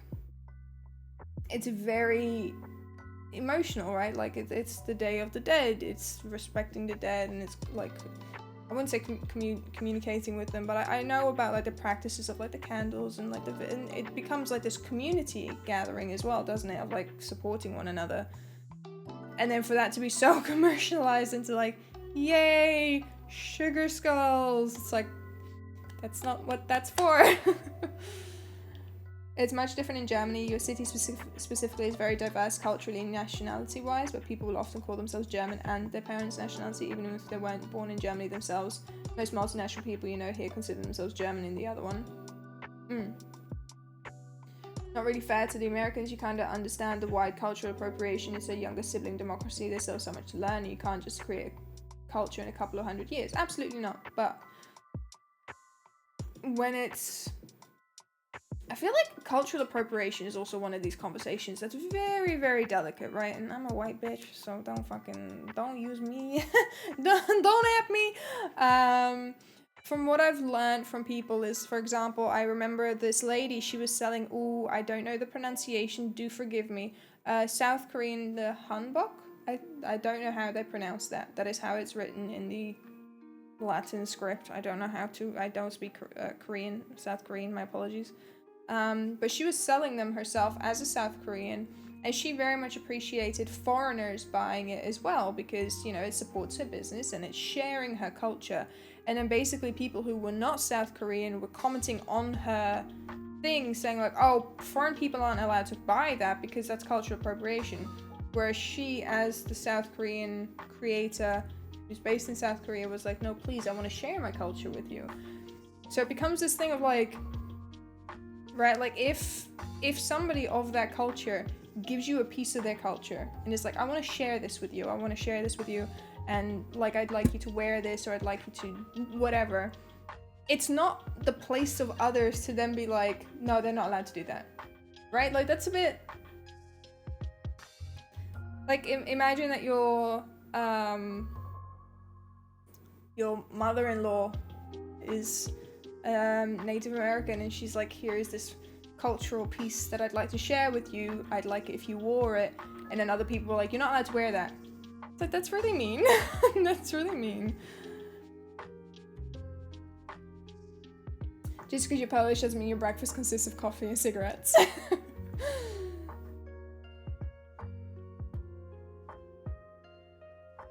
Speaker 1: it's very emotional, right? Like it's the Day of the Dead. It's respecting the dead, and it's like, I wouldn't say communicating with them, but I know about like the practices of like the candles and like and it becomes like this community gathering as well, doesn't it? Of like supporting one another. And then for that to be so commercialized into like, yay, sugar skulls. It's like, that's not what that's for. It's much different in Germany. Your city specifically is very diverse culturally and nationality-wise, but people will often call themselves German and their parents' nationality, even if they weren't born in Germany themselves. Most multinational people you know here consider themselves German in the other one. Not really fair to the Americans. You kind of understand the wide cultural appropriation. It's a younger sibling democracy. There's still so much to learn. You can't just create a culture in a couple of 100 years. Absolutely not. But when it's... I feel like cultural appropriation is also one of these conversations that's very, very delicate, right? And I'm a white bitch, so don't use me. don't at me. From what I've learned from people is, for example, I remember this lady, she was selling, I don't know the pronunciation, do forgive me, South Korean, the hanbok? I don't know how they pronounce that. That is how it's written in the Latin script. I don't know how to, I don't speak Korean, South Korean, my apologies. But she was selling them herself as a South Korean, and she very much appreciated foreigners buying it as well because, you know, it supports her business and it's sharing her culture. And then basically people who were not South Korean were commenting on her thing saying like, oh, foreign people aren't allowed to buy that because that's cultural appropriation. Whereas she, as the South Korean creator who's based in South Korea, was like, no, please, I want to share my culture with you. So it becomes this thing of like, right, like if somebody of that culture gives you a piece of their culture and it's like, I want to share this with you, and like I'd like you to wear this, or I'd like you to whatever, it's not the place of others to then be like, no, they're not allowed to do that, right? Like that's a bit like, imagine that your mother-in-law is Native American, and she's like, here is this cultural piece that I'd like to share with you, I'd like it if you wore it, and then other people are like, you're not allowed to wear that. It's like, that's really mean. That's really mean. Just because you're Polish doesn't mean your breakfast consists of coffee and cigarettes.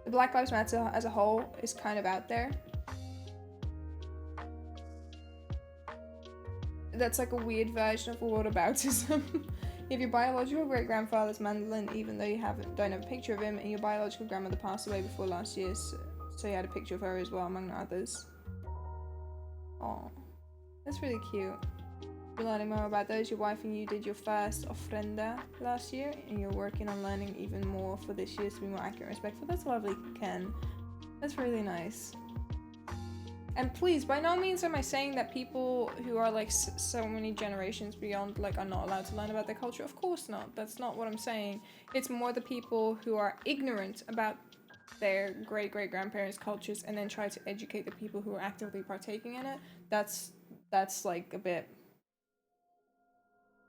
Speaker 1: The Black Lives Matter as a whole is kind of out there. That's like a weird version of whataboutism. If your biological great-grandfather's mandolin, even though you don't have a picture of him, and your biological grandmother passed away before last year, so you had a picture of her as well, among others. Oh, that's really cute. You're learning more about those. Your wife and you did your first ofrenda last year, and you're working on learning even more for this year to be more accurate and respectful. That's lovely, Ken. That's really nice. And please, by no means am I saying that people who are like so many generations beyond like are not allowed to learn about their culture. Of course not. That's not what I'm saying. It's more the people who are ignorant about their great-great-grandparents' cultures and then try to educate the people who are actively partaking in it. That's like a bit...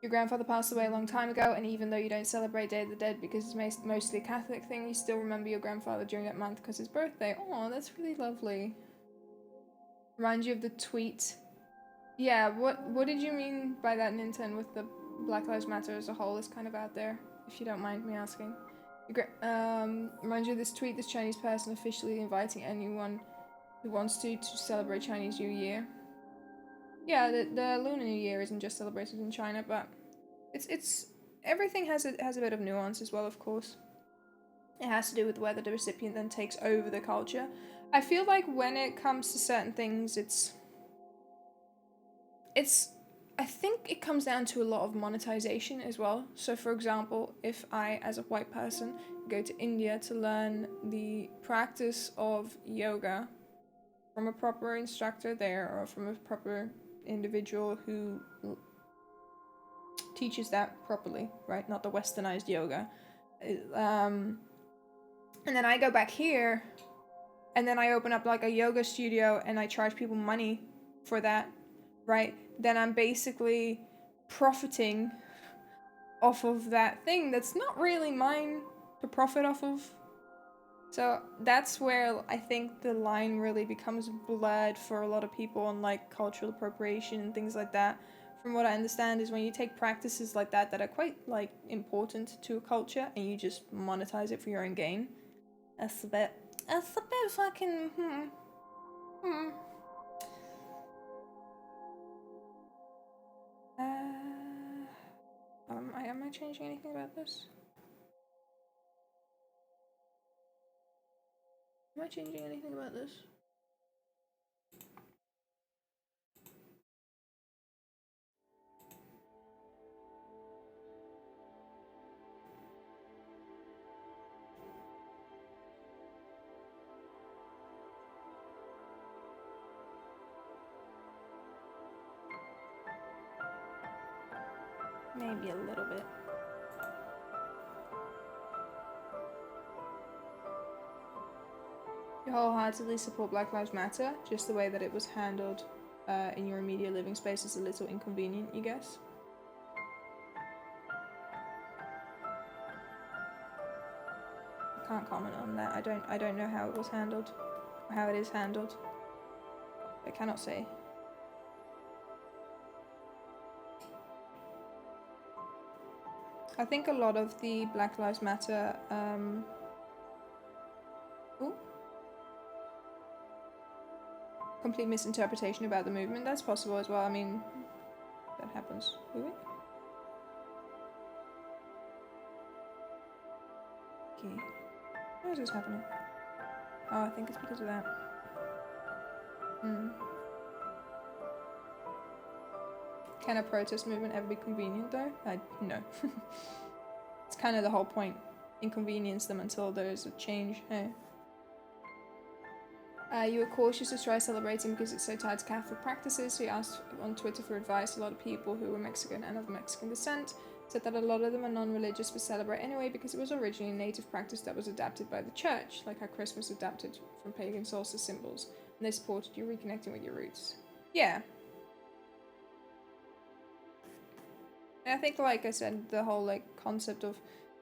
Speaker 1: Your grandfather passed away a long time ago, and even though you don't celebrate Day of the Dead because it's mostly a Catholic thing, you still remember your grandfather during that month because it's his birthday. Oh, that's really lovely. Remind you of the tweet. Yeah, what did you mean by that, Ninten, with the Black Lives Matter as a whole is kind of out there, if you don't mind me asking. Remind you of this tweet, this Chinese person officially inviting anyone who wants to celebrate Chinese New Year. Yeah, the Lunar New Year isn't just celebrated in China, but it's everything has a bit of nuance as well, of course. It has to do with whether the recipient then takes over the culture. I feel like when it comes to certain things, I think it comes down to a lot of monetization as well. So for example, if I, as a white person, go to India to learn the practice of yoga from a proper instructor there, or from a proper individual who teaches that properly, right? Not the westernized yoga. And then I go back here, and then I open up like a yoga studio and I charge people money for that, right? Then I'm basically profiting off of that thing that's not really mine to profit off of. So that's where I think the line really becomes blurred for a lot of people on like cultural appropriation and things like that. From what I understand is when you take practices like that are quite like important to a culture and you just monetize it for your own gain. That's a bit fucking Am I changing anything about this? Am I changing anything about this? Maybe a little bit. You wholeheartedly support Black Lives Matter, just the way that it was handled in your immediate living space is a little inconvenient, you guess? I can't comment on that. I don't know how it was handled, or how it is handled. I cannot say. I think a lot of the Black Lives Matter complete misinterpretation about the movement, that's possible as well. I mean, that happens. Okay. Why is this happening? Oh, I think it's because of that. Can a protest movement ever be convenient though? No. It's kind of the whole point. Inconvenience them until there's a change. Hey. You were cautious to try celebrating because it's so tied to Catholic practices, so you asked on Twitter for advice. A lot of people who were Mexican and of Mexican descent said that a lot of them are non-religious but celebrate anyway because it was originally a native practice that was adapted by the church, like how Christmas adapted from pagan solstice symbols, and they supported you reconnecting with your roots. Yeah. And I think, like I said, the whole like concept of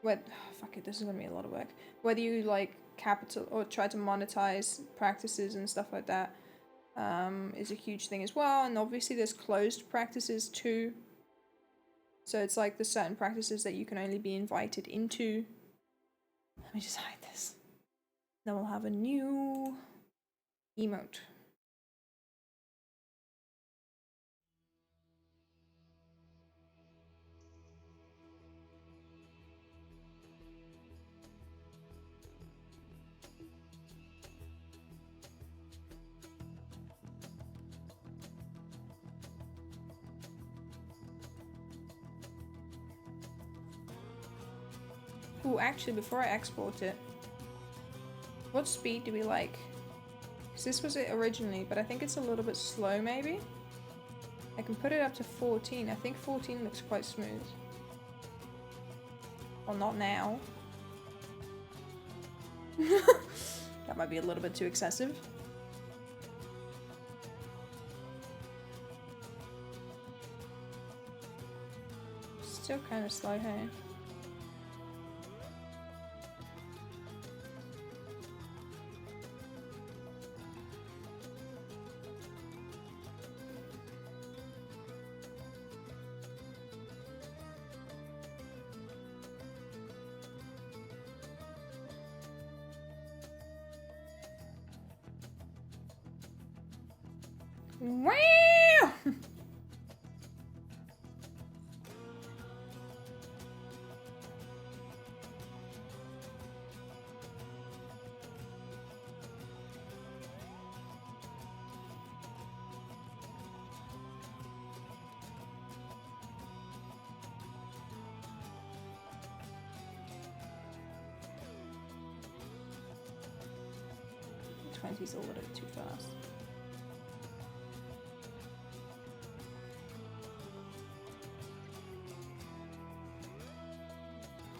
Speaker 1: fuck it, this is gonna be a lot of work. Whether you like capital or try to monetize practices and stuff like that is a huge thing as well. And obviously there's closed practices too. So it's like there's certain practices that you can only be invited into. Let me just hide this. Then we'll have a new emote. Ooh, actually, before I export it, what speed do we like? Because this was it originally, but I think it's a little bit slow, maybe? I can put it up to 14. I think 14 looks quite smooth. Well, not now. That might be a little bit too excessive. Still kind of slow, hey? Wow! The 20's a little bit too fast.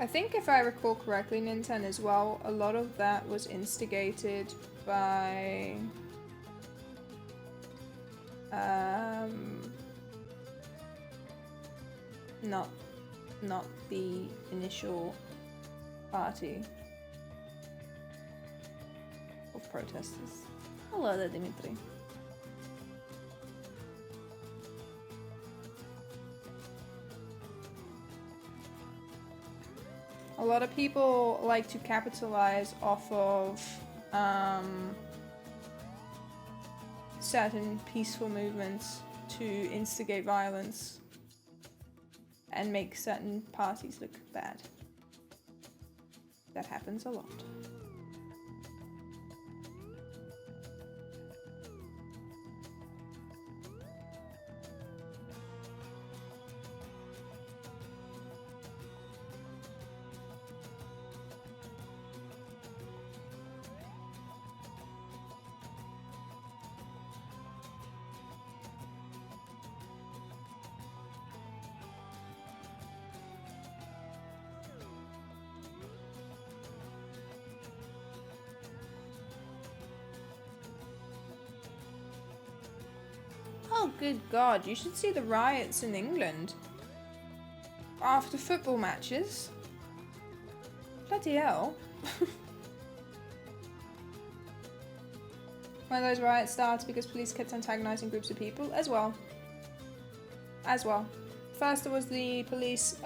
Speaker 1: I think if I recall correctly, Nintendo as well, a lot of that was instigated by not the initial party of protesters. Hello there, Dimitri. A lot of people like to capitalize off of certain peaceful movements to instigate violence and make certain parties look bad. That happens a lot. Oh, good God, you should see the riots in England after football matches. Bloody hell. One of those riots starts because police kept antagonizing groups of people as well. First there was the police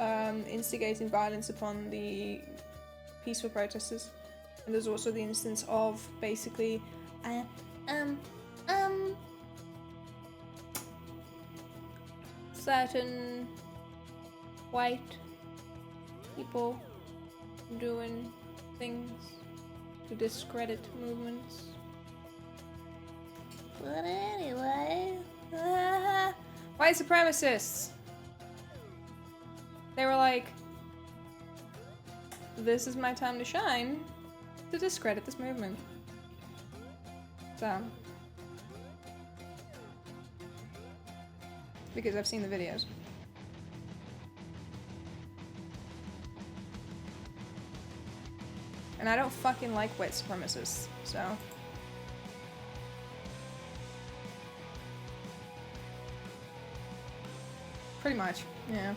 Speaker 1: instigating violence upon the peaceful protesters. And there's also the instance of basically certain white people doing things to discredit movements. But anyway, white supremacists. They were like, this is my time to shine to discredit this movement. So, because I've seen the videos. And I don't fucking like white supremacists, so. Pretty much, yeah.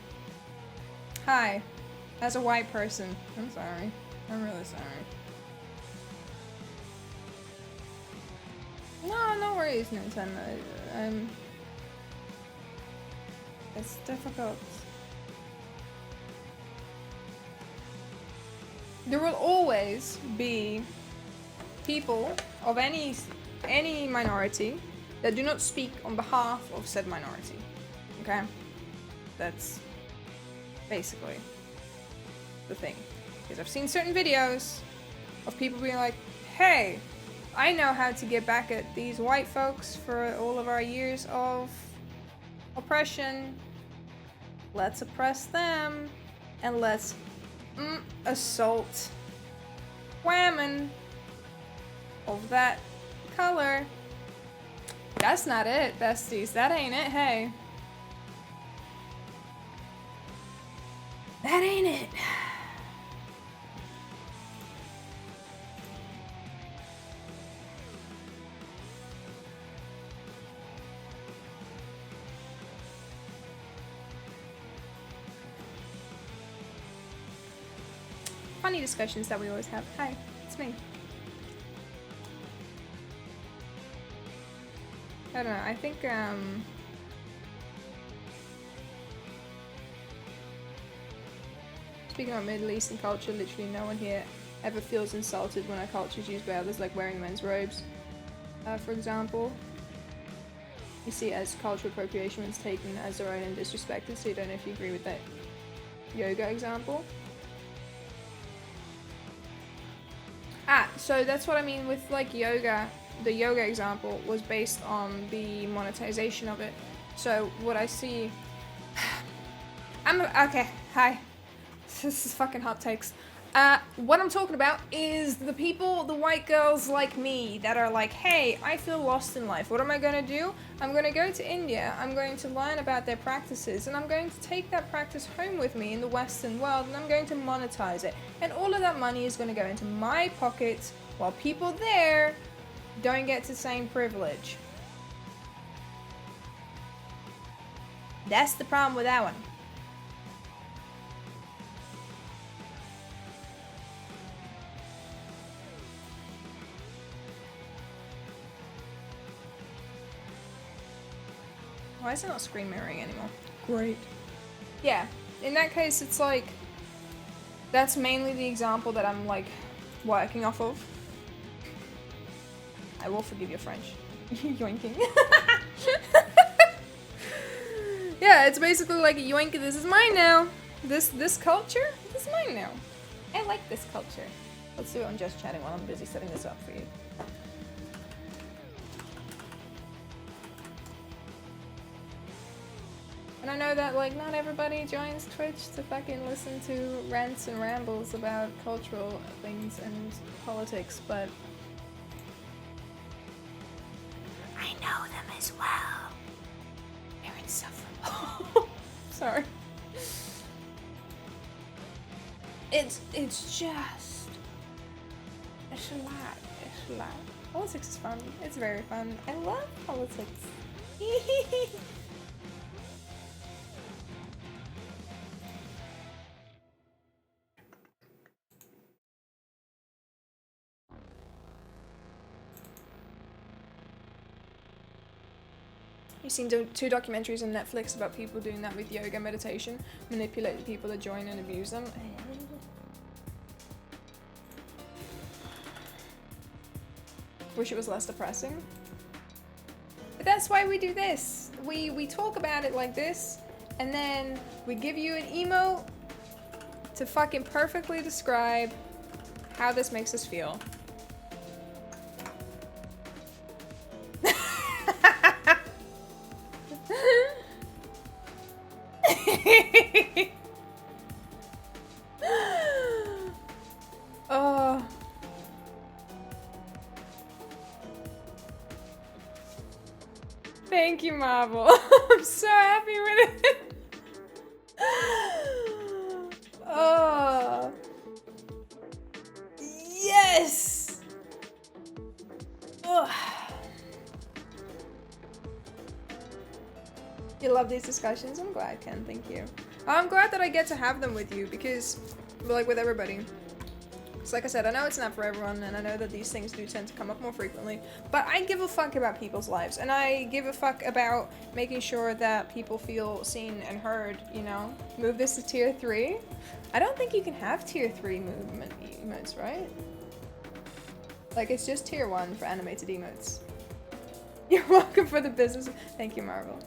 Speaker 1: Hi, as a white person, I'm sorry. I'm really sorry. No worries, Nintendo. It's difficult. There will always be people of any minority that do not speak on behalf of said minority. Okay? That's basically the thing. Because I've seen certain videos of people being like, hey, I know how to get back at these white folks for all of our years of oppression. Let's oppress them and let's assault women of that color. That's not it, besties. That ain't it, hey. That ain't it. Funny discussions that we always have. Hi, it's me. I don't know, I think, speaking about Middle Eastern culture, literally no one here ever feels insulted when our culture is used by others, like wearing men's robes, for example. You see it as cultural appropriation when it's taken as their own and disrespected, so you don't know if you agree with that yoga example. So that's what I mean with like yoga. The yoga example was based on the monetization of it. So what I see, okay, hi. This is fucking hot takes. What I'm talking about is the people, the white girls like me that are like, hey, I feel lost in life. What am I gonna do? I'm gonna go to India. I'm going to learn about their practices and I'm going to take that practice home with me in the Western world and I'm going to monetize it. And all of that money is gonna go into my pockets while people there don't get the same privilege. That's the problem with that one. Why is it not screen mirroring anymore? Great. Yeah, in that case, it's like, that's mainly the example that I'm like working off of. I will forgive your French. Yoinking. Yeah, it's basically like yoink, this is mine now. This culture, this is mine now. I like this culture. Let's do it on Just Chatting while I'm busy setting this up for you. And I know that like not everybody joins Twitch to fucking listen to rants and rambles about cultural things and politics, but I know them as well. They're insufferable. Sorry. It's just it's a lot. It's a lot. Politics is fun. It's very fun. I love politics. You've seen two documentaries on Netflix about people doing that with yoga meditation, manipulate the people that join and abuse them. Wish it was less depressing. But that's why we do this. We talk about it like this, and then we give you an emote to fucking perfectly describe how this makes us feel. Oh. Thank you, Marvel. I'm so happy with it. Oh. Yes. Oh. You love these discussions? I'm glad, Ken. Thank you. I'm glad that I get to have them with you because, like, with everybody. Because, like I said, I know it's not for everyone, and I know that these things do tend to come up more frequently. But I give a fuck about people's lives, and I give a fuck about making sure that people feel seen and heard, you know? Move this to tier 3. I don't think you can have tier 3 movement emotes, right? Like, it's just tier 1 for animated emotes. You're welcome for the business. Thank you, Marvel.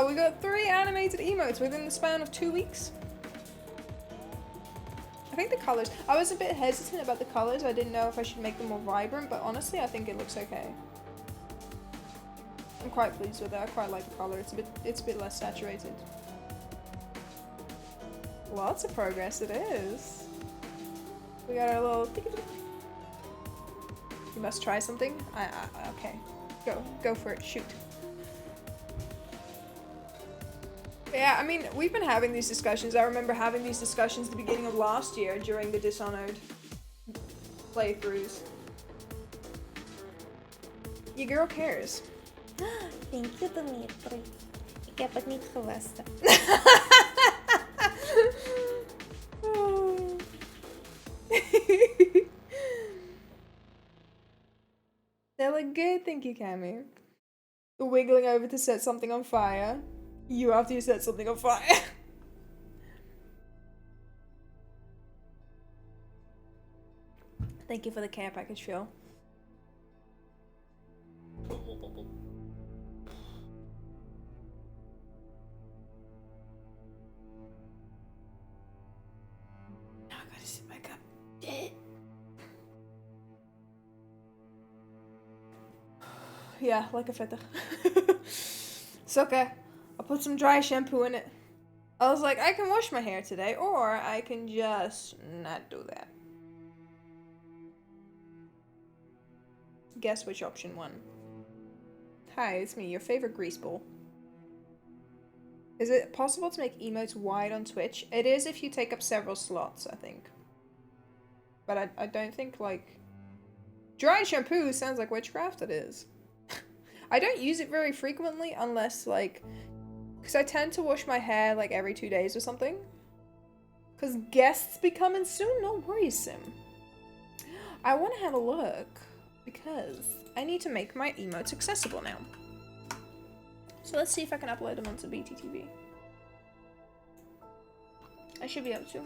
Speaker 1: We got 3 animated emotes within the span of 2 weeks. I think the colors, I was a bit hesitant about the colors. I didn't know if I should make them more vibrant, but honestly, I think it looks okay. I'm quite pleased with it. I quite like the color. It's a bit less saturated. Lots of progress it is. We got our little You must try something? Okay. Go for it. Shoot. Yeah, I mean, we've been having these discussions. I remember having these discussions at the beginning of last year during the Dishonored playthroughs. Your girl cares.
Speaker 3: Thank you, Dimitri. Ik heb het niet gewassen.
Speaker 1: They look good, thank you, Cammy. The wiggling over to set something on fire. You after you set something on fire. Thank you for the care package, Phil. Now I gotta sit back up. Yeah, like a feta. It's okay. I'll put some dry shampoo in it. I was like, I can wash my hair today, or I can just not do that. Guess which option won. Hi, it's me, your favorite greaseball. Is it possible to make emotes wide on Twitch? It is if you take up several slots, I think. But I don't think, like... Dry shampoo sounds like witchcraft, it is. I don't use it very frequently unless, like... Because I tend to wash my hair, like, every 2 days or something. Because guests be coming soon? No worries, Sim. I want to have a look. Because I need to make my emotes accessible now. So let's see if I can upload them onto BTTV. I should be able to.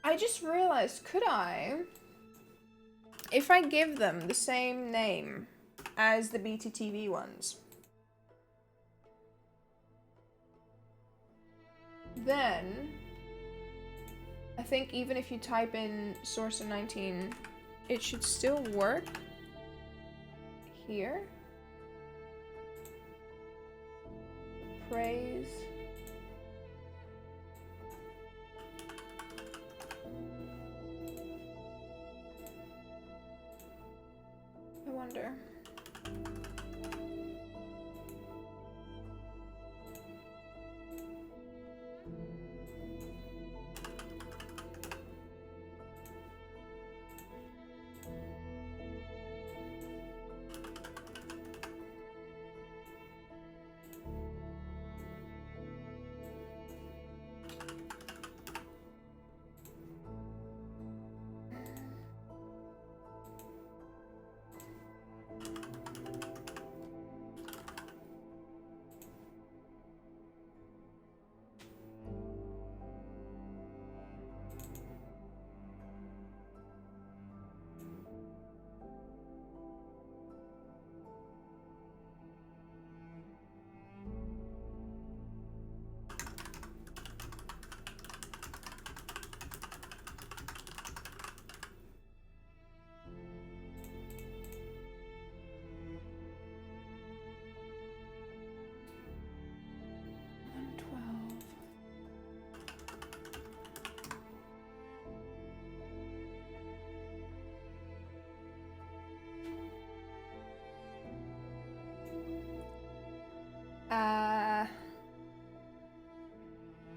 Speaker 1: I just realized, could I, if I give them the same name as the BTTV ones, then I think even if you type in source of 19, it should still work here. Praise. I wonder.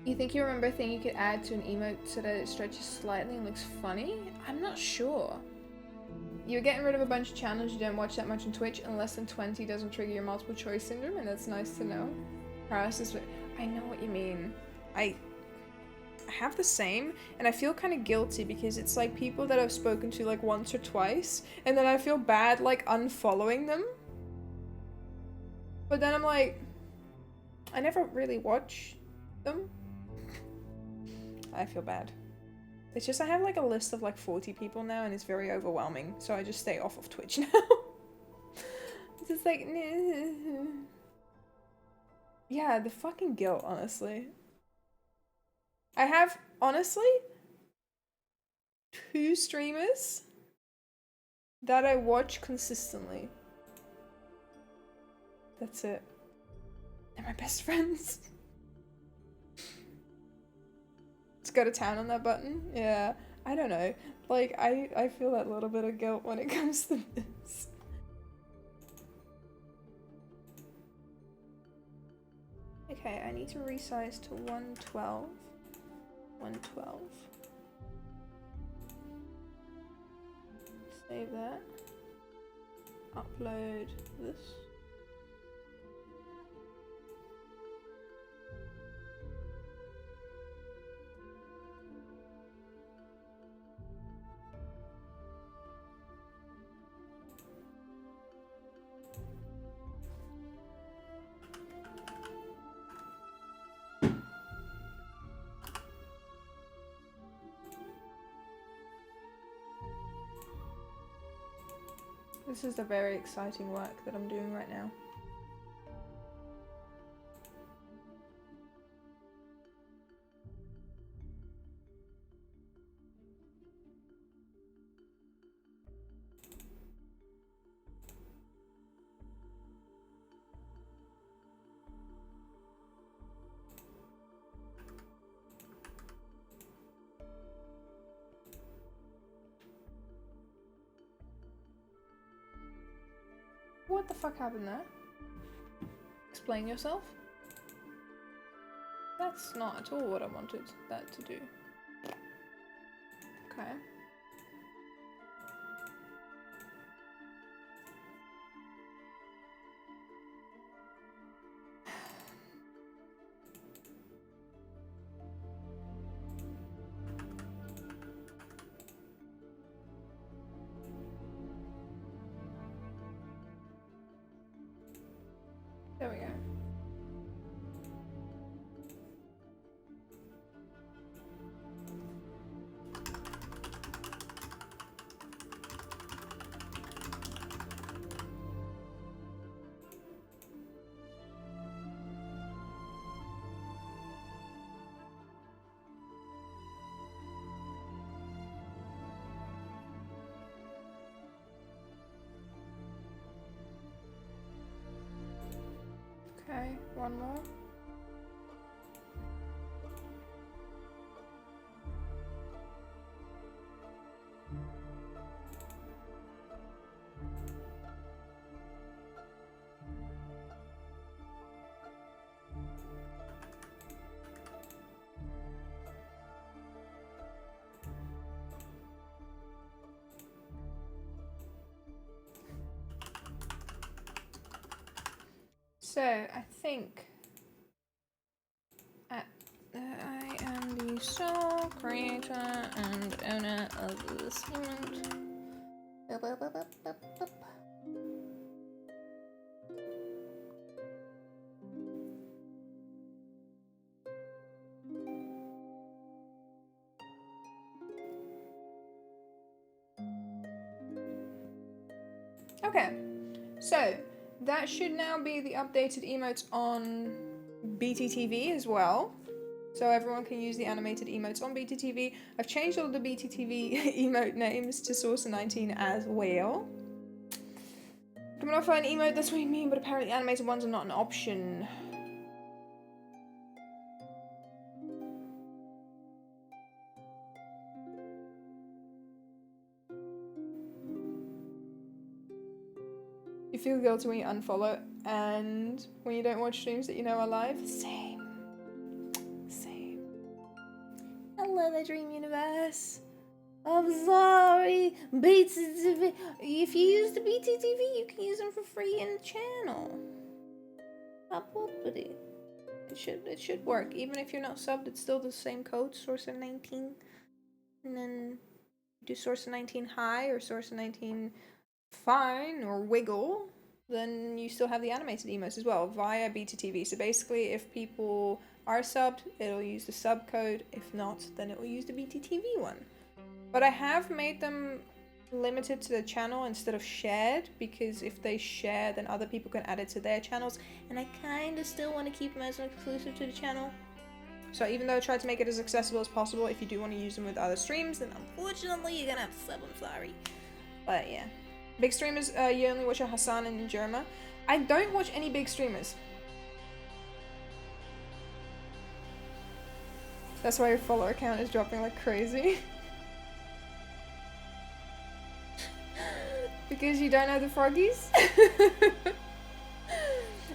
Speaker 1: You think you remember a thing you could add to an emote so that it stretches slightly and looks funny? I'm not sure. You're getting rid of a bunch of channels you don't watch that much on Twitch, and less than 20 doesn't trigger your multiple choice syndrome, and that's nice to know. Paralysis, I know what you mean. I have the same, and I feel kind of guilty because it's like people that I've spoken to like once or twice, and then I feel bad like unfollowing them. But then I'm like, I never really watch them. I feel bad. It's just I have like a list of like 40 people now, and it's very overwhelming, so I just stay off of Twitch now. It's just like, yeah, the fucking guilt, honestly. I have, honestly, 2 streamers that I watch consistently. That's it. They're my best friends. Let's go to town on that button. Yeah, I don't know. Like, I feel that little bit of guilt when it comes to this. Okay, I need to resize to 112. 112. Save that. Upload this. This is the very exciting work that I'm doing right now. What the fuck happened there? Explain yourself? That's not at all what I wanted that to do. Okay. try one more. So, I think I am the sole creator and owner of this emote. Okay, so that should now be the updated emotes on BTTV as well. So everyone can use the animated emotes on BTTV. I've changed all the BTTV emote names to Saucer 19 as well. I'm gonna find an emote that's what you mean, but apparently animated ones are not an option. You feel guilty when you unfollow and when you don't watch streams that you know are live? Same. Hello there, Dream Universe. I'm sorry. BTTV. If you use the BTTV, you can use them for free in the channel. Hop up with it. It should work. Even if you're not subbed, it's still the same code, Sorcerer 19. And then do Sorcerer 19 high or Sorcerer 19 fine or wiggle, then you still have the animated emotes as well via BTTV. So basically, if people are subbed, it'll use the sub code. If not, then it will use the BTTV one. But I have made them limited to the channel instead of shared, because if they share, then other people can add it to their channels, and I kind of still want to keep them as exclusive to the channel. So even though I tried to make it as accessible as possible, if you do want to use them with other streams, then unfortunately you're gonna have to sub, I'm sorry. But yeah. Big streamers, you only watch Hassan and Jerma. I don't watch any big streamers. That's why your follower count is dropping like crazy. Because you don't know the froggies?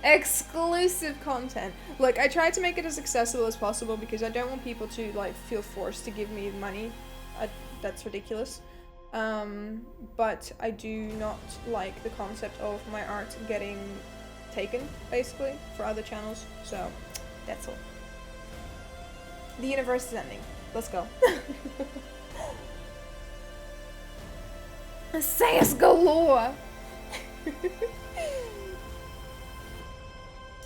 Speaker 1: Exclusive content. Look, I tried to make it as accessible as possible because I don't want people to like feel forced to give me money. That's ridiculous. But I do not like the concept of my art getting taken, basically, for other channels. So, that's all. The universe is ending. Let's go. Says galore!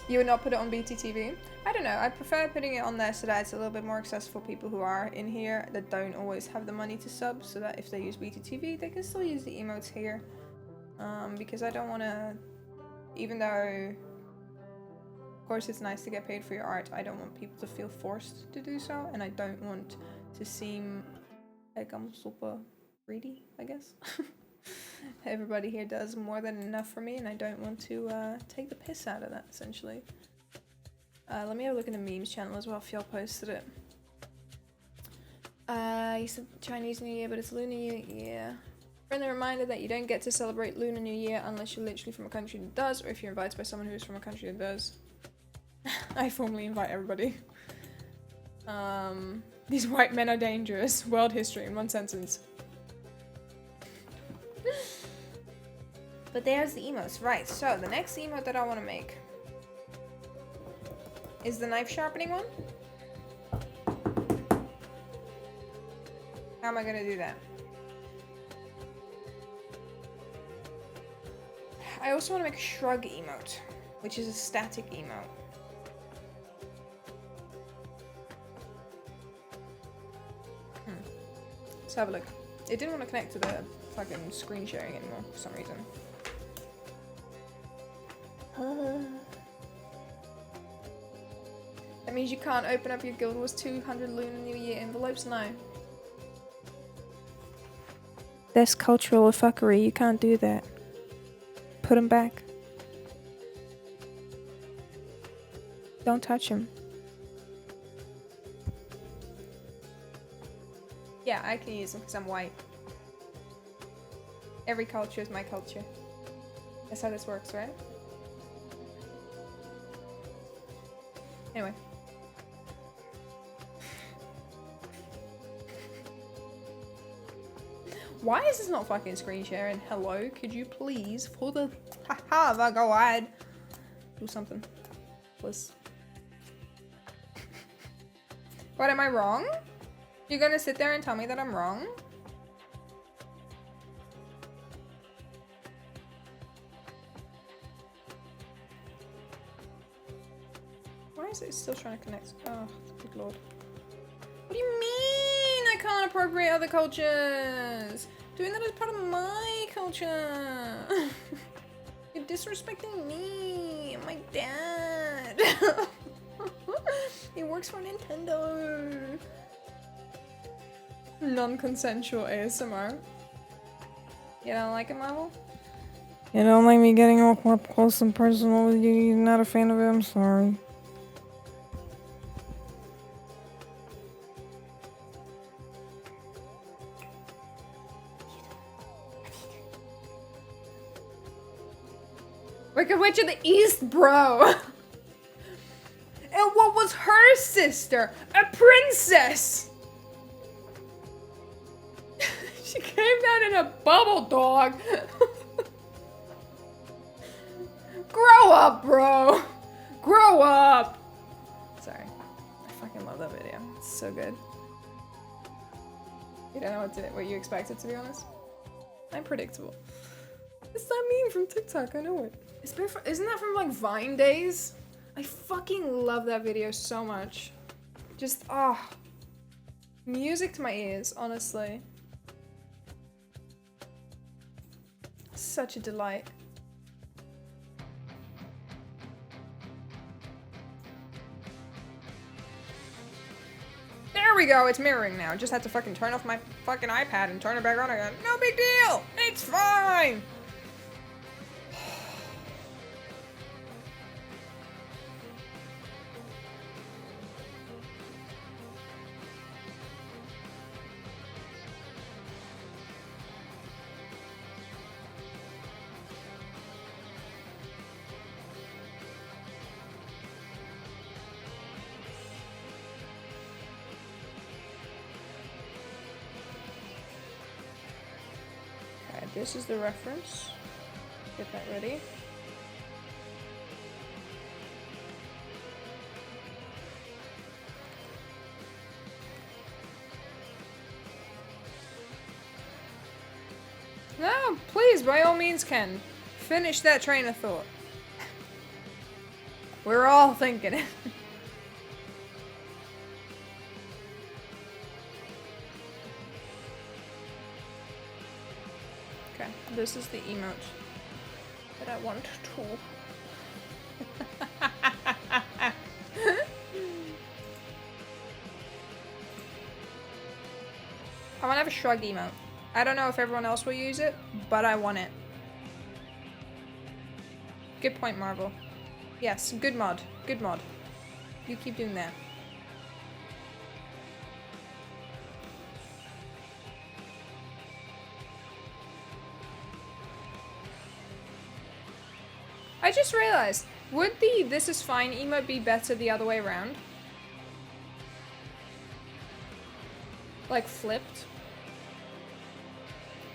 Speaker 1: You would not put it on BTTV? I don't know, I prefer putting it on there so that it's a little bit more accessible for people who are in here that don't always have the money to sub, so that if they use BTTV, they can still use the emotes here. Because I don't want to, even though, of course it's nice to get paid for your art, I don't want people to feel forced to do so, and I don't want to seem like I'm super greedy, I guess. Everybody here does more than enough for me, and I don't want to take the piss out of that, essentially. Let me have a look in the memes channel as well if y'all posted it. You said Chinese New Year, but it's Lunar New Year. Friendly reminder that you don't get to celebrate Lunar New Year unless you're literally from a country that does, or if you're invited by someone who is from a country that does. I formally invite everybody. These white men are dangerous. World history in one sentence. But there's the emotes. Right, so the next emote that I want to make is the knife sharpening one. How am I going to do that? I also want to make a shrug emote, which is a static emote. Let's have a look. It didn't want to connect to the fucking screen sharing anymore for some reason. That means you can't open up your Guild Wars 200 Lunar New Year envelopes? No. That's cultural fuckery. You can't do that. Put them back. Don't touch him. Yeah, I can use them because I'm white. Every culture is my culture. That's how this works, right? Anyway. Why is this not fucking screen sharing? Hello, could you please, for the haha, the God, do something, please? What, am I wrong? You're gonna sit there and tell me that I'm wrong? Why is it still trying to connect? Oh, good lord. What do you mean I can't appropriate other cultures? Doing that is part of my culture. You're disrespecting me and my dad. He works for Nintendo. Non-consensual ASMR. You don't like it, Marvel? You don't like me getting all up close and personal with you? You're not a fan of it? I'm sorry. Wicked Witch of the East, bro! And what was her sister? A princess! She came down in a bubble dog. Grow up, bro! Grow up! Sorry. I fucking love that video. It's so good. You don't know what you expected, to be honest. I'm predictable. It's that meme from TikTok, I know it. Isn't that from like Vine days? I fucking love that video so much. Just, music to my ears, honestly. Such a delight. There we go, it's mirroring now. Just had to fucking turn off my fucking iPad and turn it back on again. No big deal! It's fine! This is the reference. Get that ready. No, please, by all means, Ken. Finish that train of thought. We're all thinking it. This is the emote that I want to. I want to have a shrug emote. I don't know if everyone else will use it, but I want it. Good point, Marvel. Yes, good mod. Good mod. You keep doing that. I just realized, would the "this is fine" emote be better the other way around? Like flipped?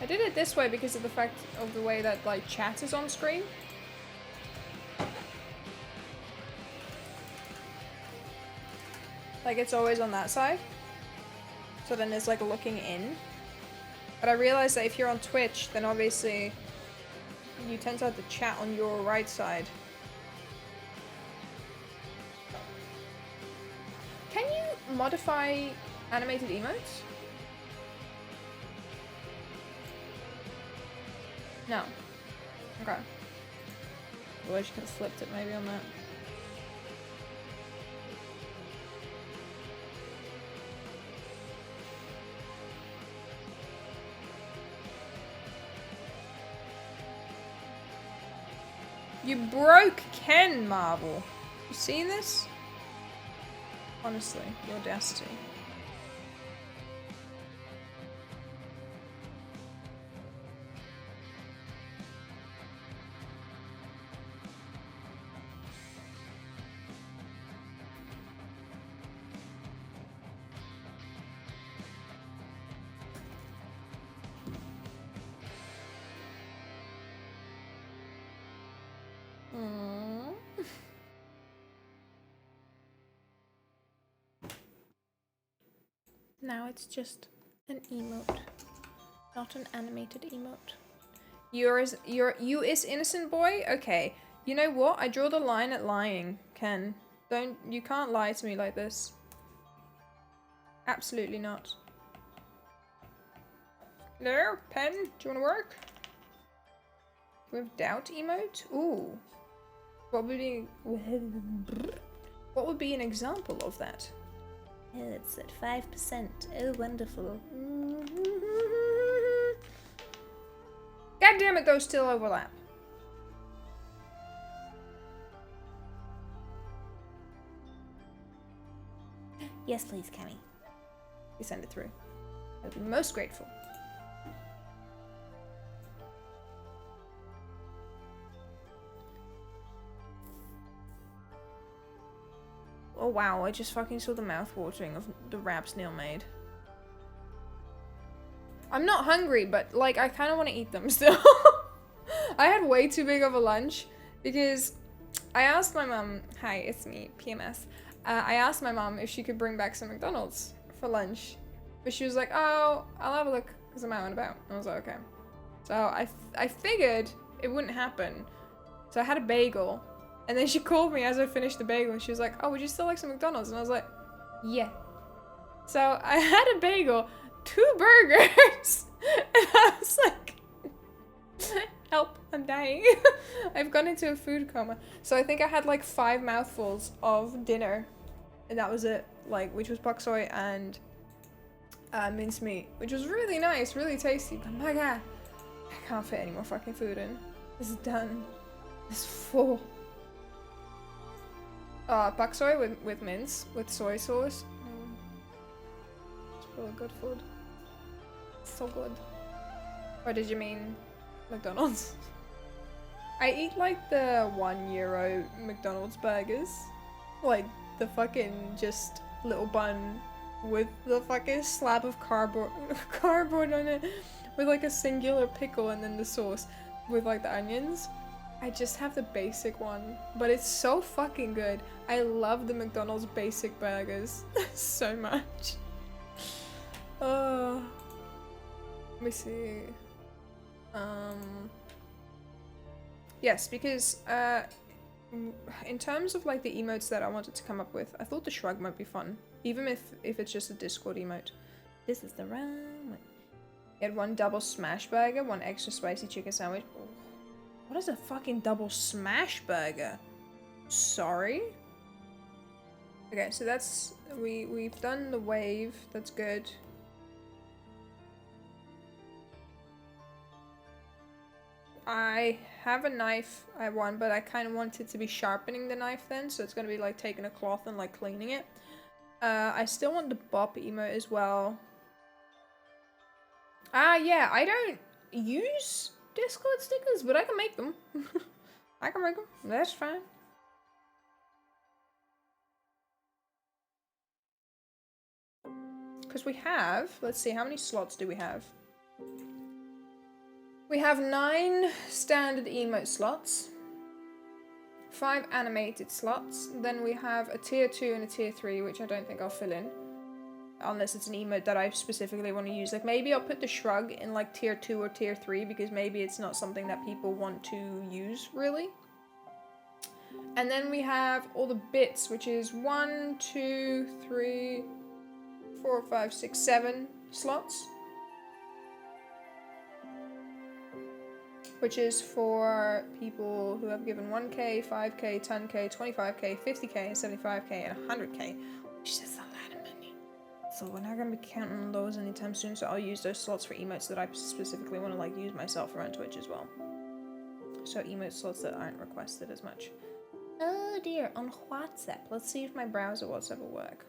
Speaker 1: I did it this way because of the fact of the way that like chat is on screen. Like it's always on that side. So then it's like looking in. But I realized that if you're on Twitch, then obviously you tend to have the chat on your right side. Can you modify animated emotes? No. Okay. Well, I just could have flipped it maybe on that. You broke Ken, Marvel. You see this? Honestly, the audacity. Now it's just an emote, not an animated emote. You is innocent boy? Okay. You know what? I draw the line at lying, Ken. You can't lie to me like this. Absolutely not. Hello, pen? Do you wanna work? We have doubt emote? Ooh. What would be an example of that?
Speaker 3: Oh, it's at 5%. Oh, wonderful.
Speaker 1: God damn it, those still overlap.
Speaker 3: Yes, please, Cammy.
Speaker 1: You send it through. I'd be most grateful. Oh wow, I just fucking saw the mouth watering of the wraps Neil made. I'm not hungry, but like I kind of want to eat them still. I had way too big of a lunch because I asked my mum, hi, it's me, PMS. I asked my mum if she could bring back some McDonald's for lunch. But she was like, oh, I'll have a look because I'm out and about. And I was like, okay. So I figured it wouldn't happen. So I had a bagel. And then she called me as I finished the bagel and she was like, oh, would you still like some McDonald's? And I was like, yeah. So I had a bagel, 2 burgers. And I was like, help, I'm dying. I've gone into a food coma. So I think I had like 5 mouthfuls of dinner. And that was it. Like, which was pak soy and mincemeat. Which was really nice, really tasty. But my god, I can't fit any more fucking food in. This is done. It's full. Pak soy with mince, with soy sauce. It's really good food. So good. Or did you mean McDonald's? I eat like the €1 McDonald's burgers. Like the fucking just little bun with the fucking slab of cardboard on it with like a singular pickle and then the sauce with like the onions. I just have the basic one, but it's so fucking good. I love the McDonald's basic burgers so much. Let me see. Yes, because in terms of like the emotes that I wanted to come up with, I thought the shrug might be fun, even if it's just a Discord emote.
Speaker 3: This is the wrong one.
Speaker 1: You had 1 double smash burger, 1 extra spicy chicken sandwich. What is a fucking double smash burger? Sorry? Okay, so that's... We've done the wave. That's good. I have a knife, I want, but I kind of want it to be sharpening the knife then, so it's going to be like taking a cloth and like cleaning it. I still want the bop emote as well. Yeah, I don't use Discord stickers, but I can make them. I can make them. That's fine. Because we have, let's see, how many slots do we have? We have 9 standard emote slots, 5 animated slots, then we have a tier 2 and a tier 3, which I don't think I'll fill in. Unless it's an emote that I specifically want to use. Like, maybe I'll put the shrug in, like, tier 2 or tier 3, because maybe it's not something that people want to use, really. And then we have all the bits, which is 1, 2, 3, 4, 5, 6, 7 slots. Which is for people who have given 1k, 5k, 10k, 25k, 50k, 75k, and 100k. Which is a lot of money. So we're not going to be counting on those anytime soon, so I'll use those slots for emotes that I specifically want to like use myself around Twitch as well. So emote slots that aren't requested as much. Oh dear, on WhatsApp. Let's see if my browser WhatsApp will work.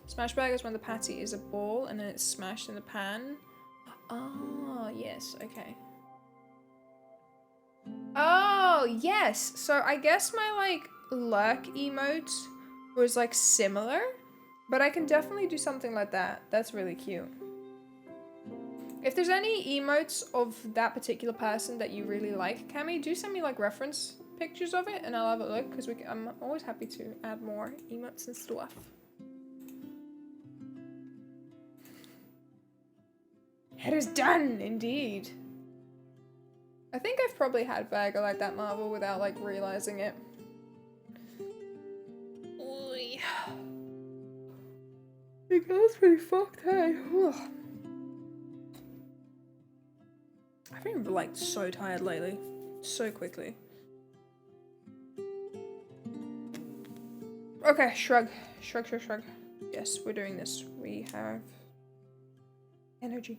Speaker 1: Smash burger is when the patty is a ball and then it's smashed in the pan. Oh, yes, okay. Oh, yes. So I guess my, like, lurk emote was, like, similar. But I can definitely do something like that. That's really cute. If there's any emotes of that particular person that you really like, Cami, do send me, like, reference pictures of it and I'll have a look because I'm always happy to add more emotes and stuff. It is done, indeed. I think I've probably had burger like that, Marvel, without like realizing it. Oy. It goes pretty fucked, hey. I've been like so tired lately, so quickly. Okay, shrug, shrug, shrug, shrug. Yes, we're doing this. We have energy.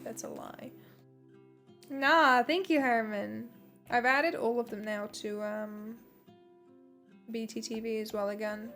Speaker 1: That's a lie. Nah, thank you, Herman. I've added all of them now to BTTV as well again.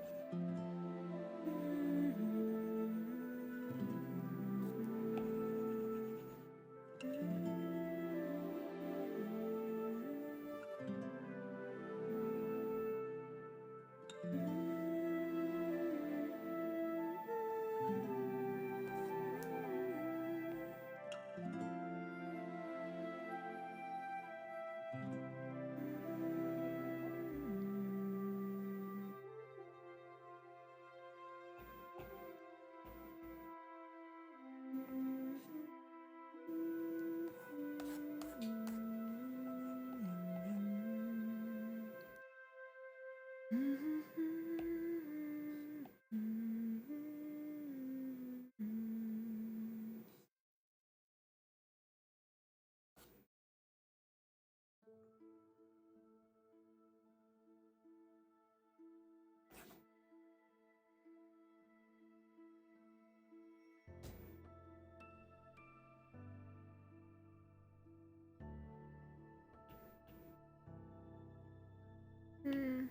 Speaker 1: Hmm.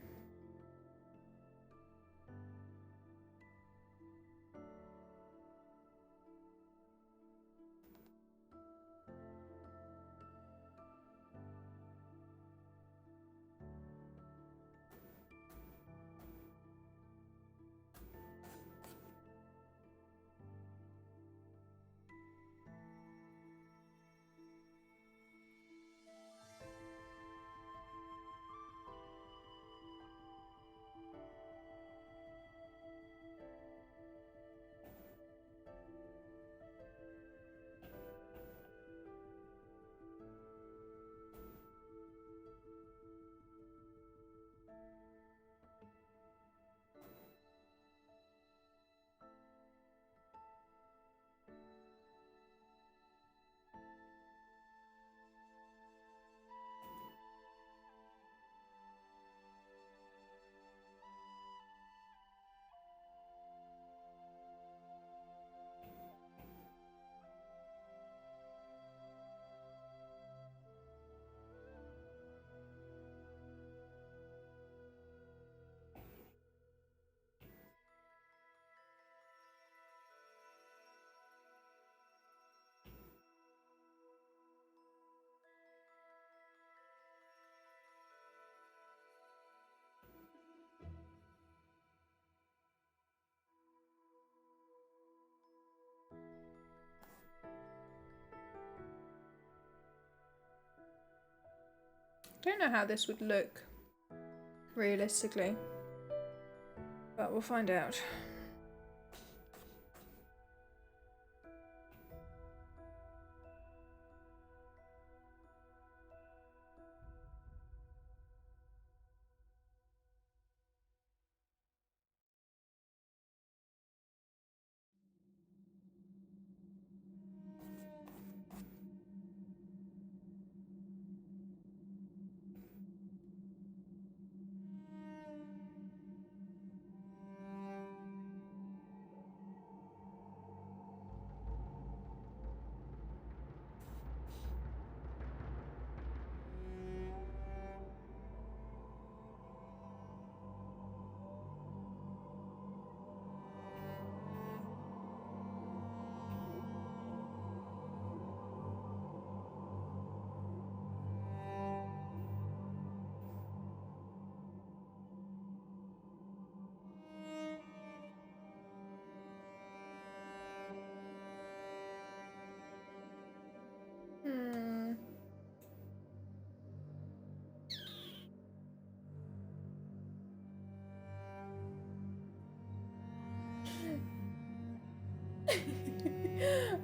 Speaker 1: I don't know how this would look realistically, but we'll find out.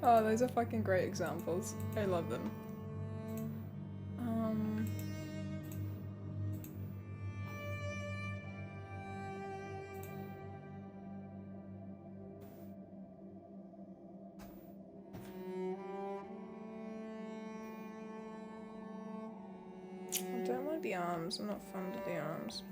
Speaker 1: Oh, those are fucking great examples. I love them. I don't like the arms. I'm not fond of the arms.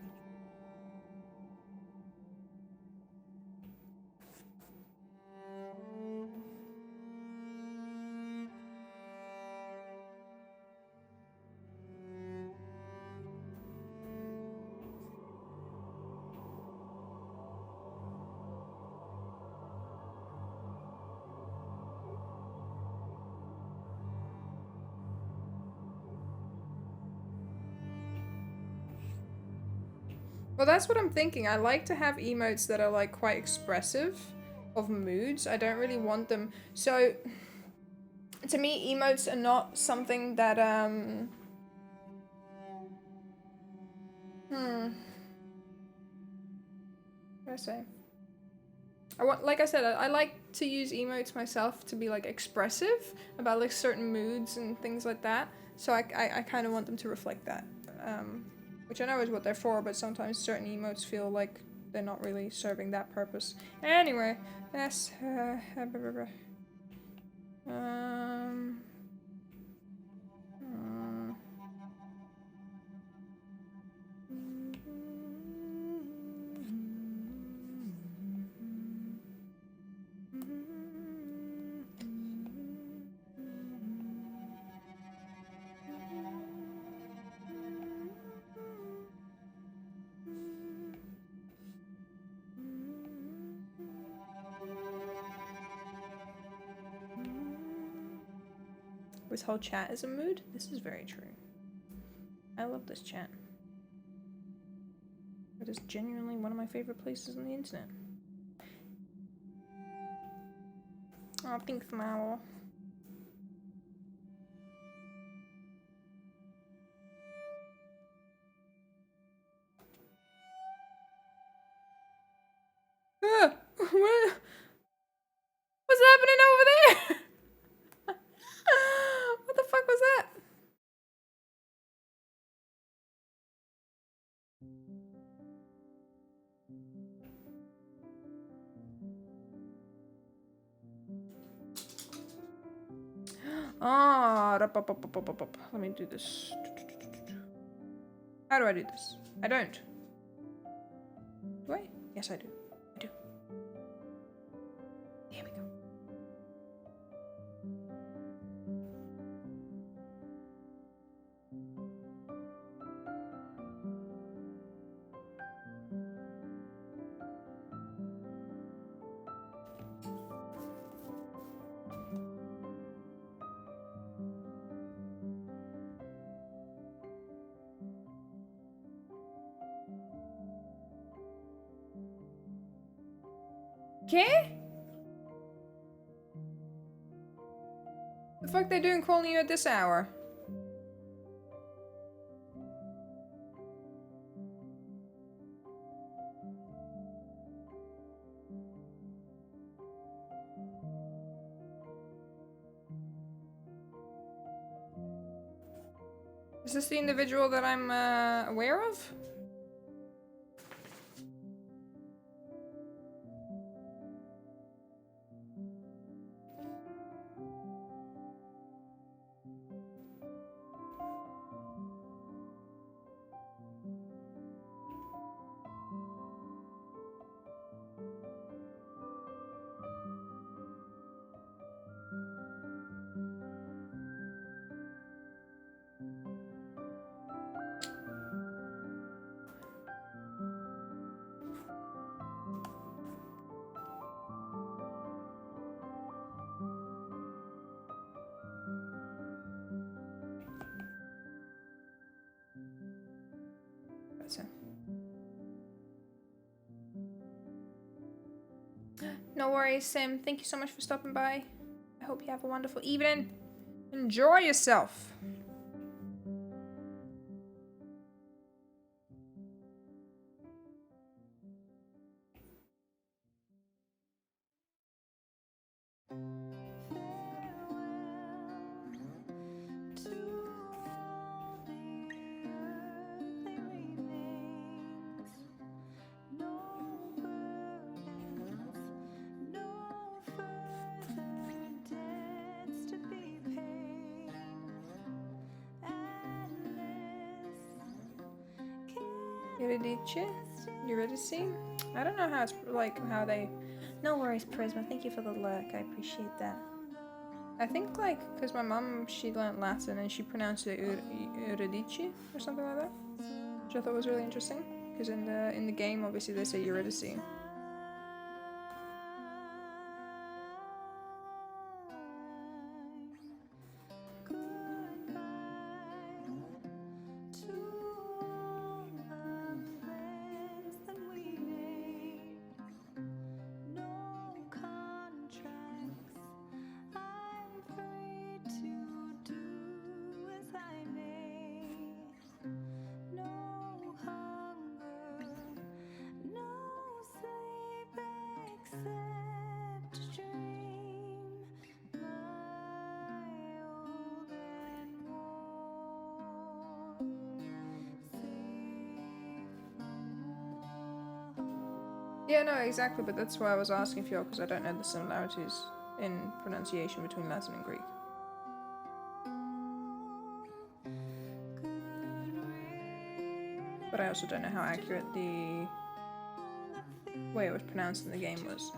Speaker 1: Well, that's what I'm thinking. I like to have emotes that are like quite expressive of moods. I don't really want them. So, to me, emotes are not something that, what do I say? Like I said, I like to use emotes myself to be like expressive about like certain moods and things like that. So I kind of want them to reflect that. Which I know is what they're for, but sometimes certain emotes feel like they're not really serving that purpose. Anyway, that's This whole chat is a mood? This is very true. I love this chat. It is genuinely one of my favorite places on the internet. Oh, thanks, Mal. What's happening over there? What the fuck was that? Ah, let me do this. How do I do this? I don't. Do I? Yes, I do. I do. Here we go. Okay? The fuck they doing calling you at this hour? Is this the individual that I'm aware of? That's him. No worries, Sim. Thank you so much for stopping by. I hope you have a wonderful evening. Enjoy yourself. Eurydice? Eurydice? I don't know how it's like how they.
Speaker 3: No worries, Prisma. Thank you for the lurk. I appreciate that.
Speaker 1: I think like because my mum she learnt Latin and she pronounced it Eurydice or something like that, which I thought was really interesting. Because in the game obviously they say Eurydice. Yeah, no, exactly, but that's why I was asking for you because I don't know the similarities in pronunciation between Latin and Greek. But I also don't know how accurate the way it was pronounced in the game was.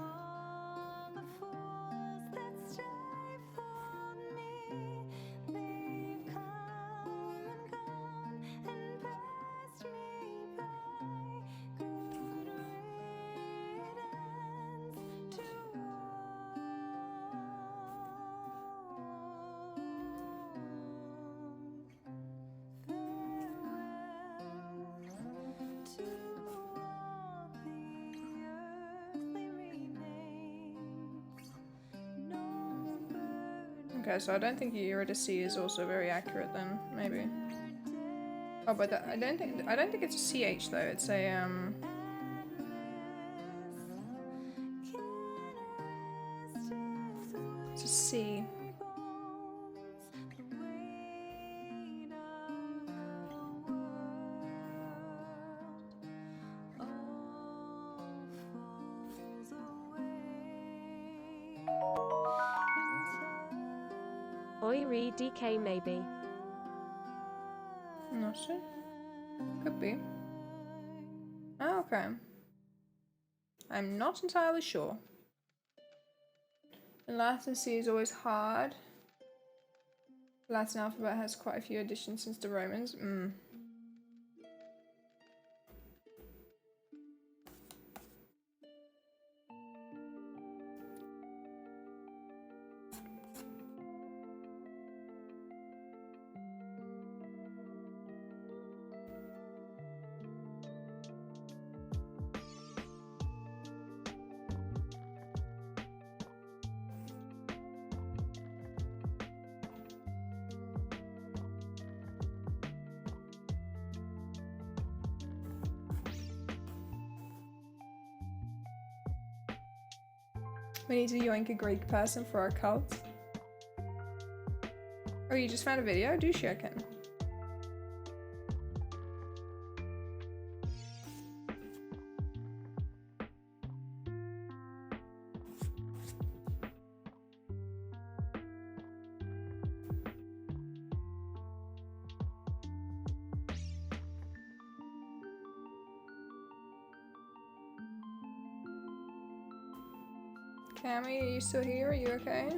Speaker 1: Okay, so I don't think Eurydice is also very accurate then, maybe. Oh, but I don't think it's a CH though. It's a it's a C.
Speaker 2: Oi re DK maybe.
Speaker 1: Not sure. Could be. Oh, okay. I'm not entirely sure. And Latin C is always hard. Latin alphabet has quite a few additions since the Romans. We need to yoink a Greek person for our cult. Oh, you just found a video? Do share, Ken. Cammy, are you still here? Are you okay?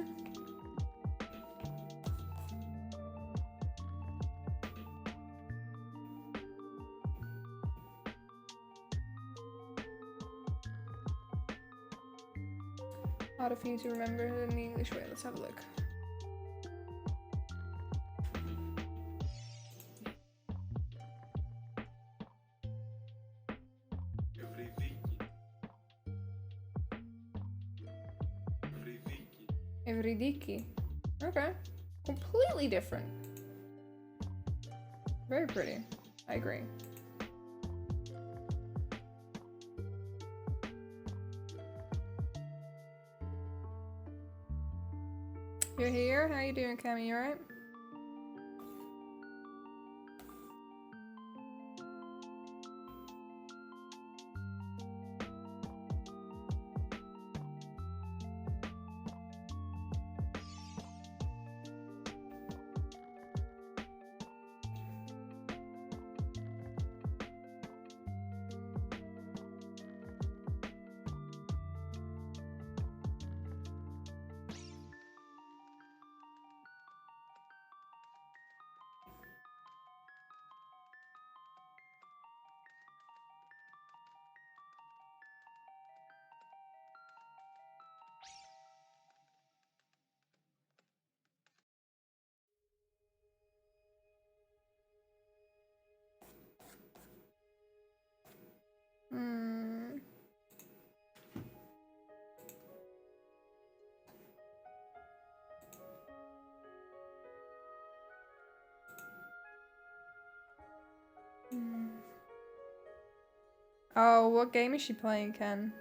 Speaker 1: Harder for you to remember in the English way. Let's have a look. Evridiki. Okay. Completely different. Very pretty. I agree. You're here? How you doing, Cammy? You alright? Hmm. Oh, what game is she playing, Ken?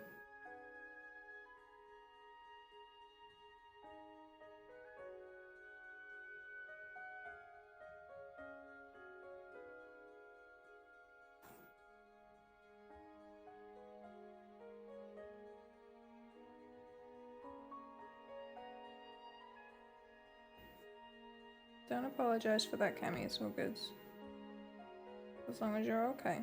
Speaker 1: Don't apologize for that, Cammy. It's all good. As long as you're okay.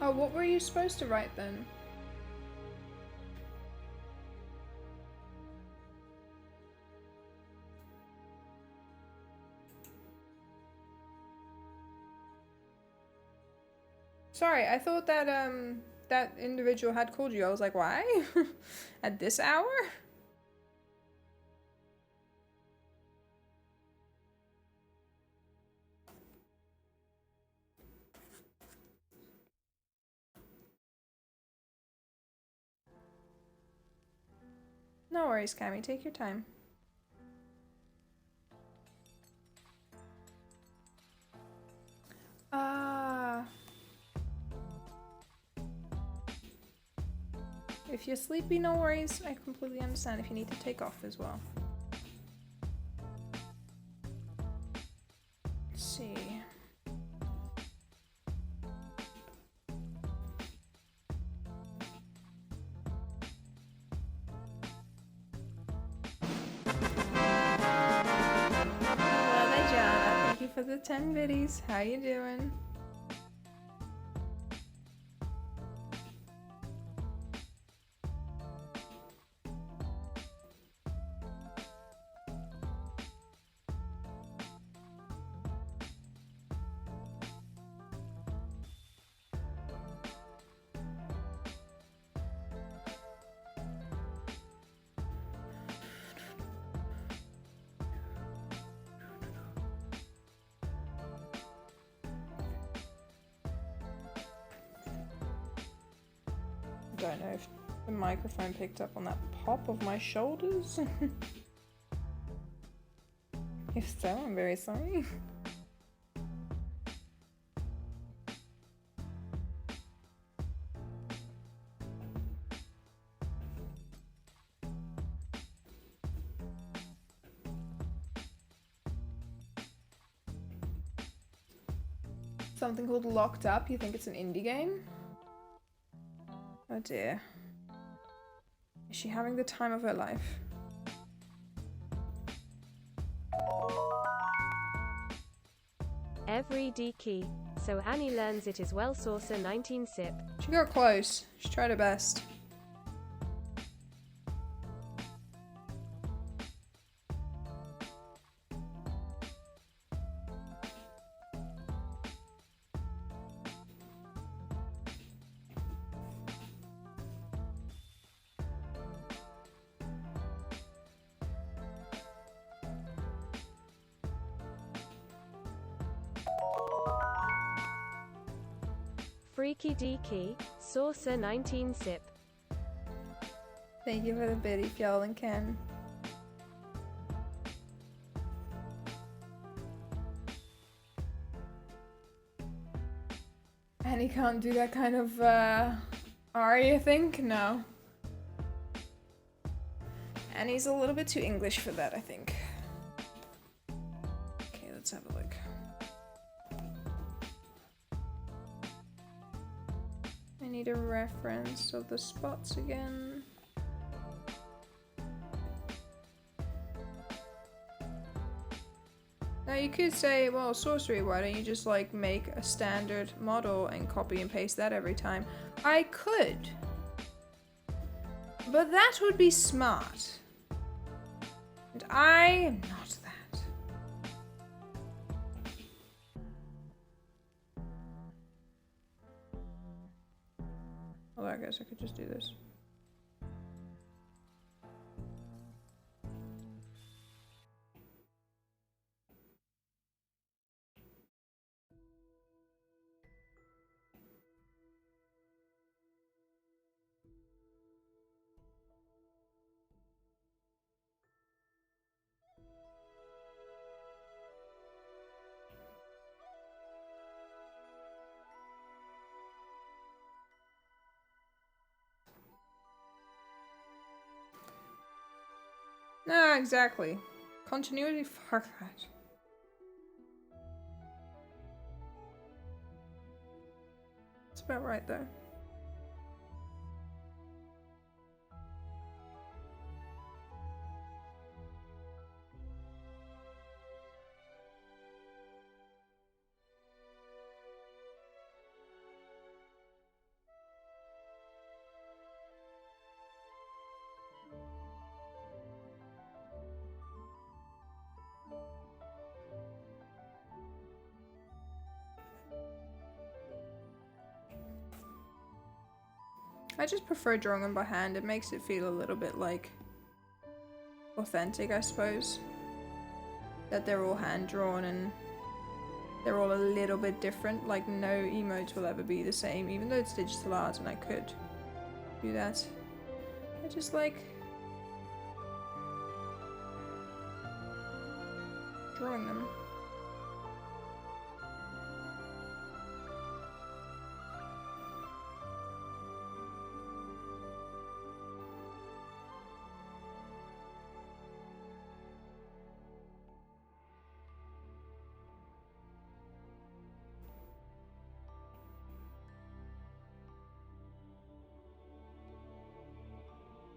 Speaker 1: Oh, what were you supposed to write then? Sorry, I thought that that individual had called you. I was like, why? At this hour? No worries, Cammy. Take your time. Ah. If you're sleepy, no worries. I completely understand if you need to take off as well. Let's see. Hello there, Jana. Thank you for the 10 biddies. How you doing? Don't know if the microphone picked up on that pop of my shoulders. If so, I'm very sorry. Something called Locked Up. You think it's an indie game? Oh dear. Is she having the time of her life?
Speaker 2: Every D key. So Annie learns it is well saucer 19 sip.
Speaker 1: She got close. She tried her best.
Speaker 2: Freaky D key. Saucer 19 sip.
Speaker 1: Thank you for the biddy, Fjell and Ken. And he can't do that kind of aria thing? No. And he's a little bit too English for that, I think. Okay, let's have a look. I need a reference of the spots again. Now you could say, well, sorcery, why don't you just like make a standard model and copy and paste that every time? I could. But that would be smart. And I am not that. Although I guess I could just do this. No, exactly. Continuity, fuck that. It's about right though. I just prefer drawing them by hand. It makes it feel a little bit like authentic, I suppose. That they're all hand drawn and they're all a little bit different. Like no emotes will ever be the same, even though it's digital art and I could do that. I just like drawing them.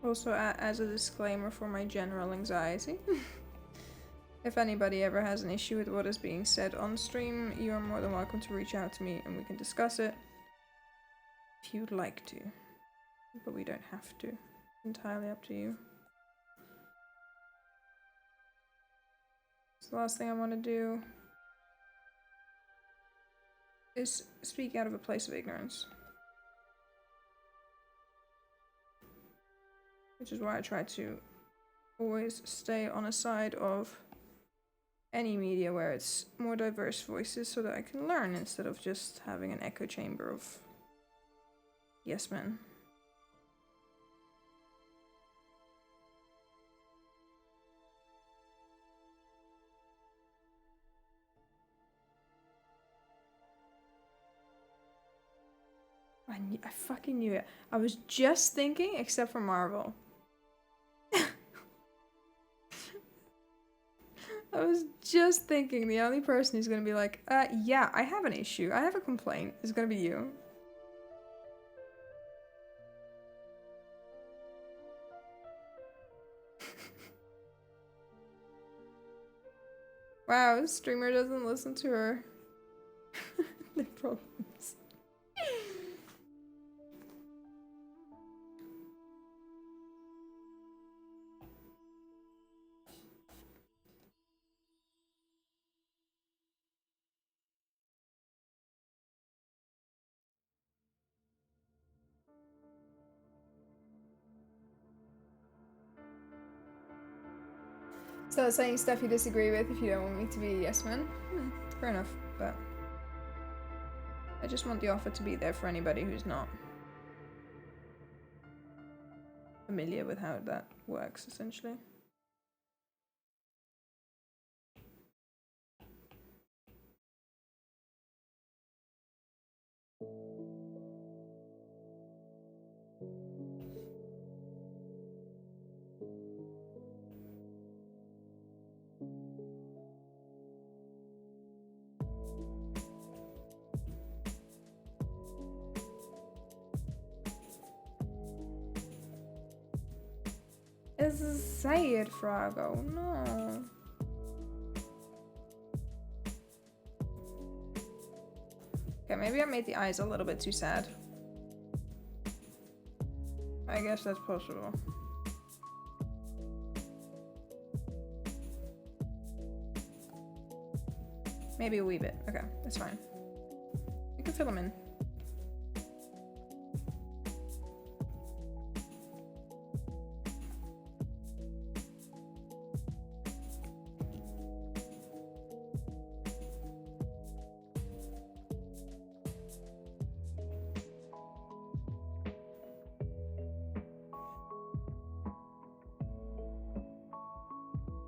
Speaker 1: Also, as a disclaimer for my general anxiety, if anybody ever has an issue with what is being said on stream, you are more than welcome to reach out to me and we can discuss it if you'd like to. But we don't have to. It's entirely up to you. So the last thing I want to do is speak out of a place of ignorance. Which is why I try to always stay on a side of any media where it's more diverse voices so that I can learn instead of just having an echo chamber of yes men. I fucking knew it. I was just thinking, except for Marvel. I was just thinking the only person who's gonna be like, yeah, I have an issue, I have a complaint, is gonna be you. Wow, this streamer doesn't listen to her. The problems. So saying stuff you disagree with if you don't want me to be a yes man. Fair enough, but I just want the offer to be there for anybody who's not familiar with how that works, essentially. doesn't say it, Frago. No. Okay, maybe I made the eyes a little bit too sad. I guess that's possible. Maybe a wee bit. Okay, that's fine. You can fill them in.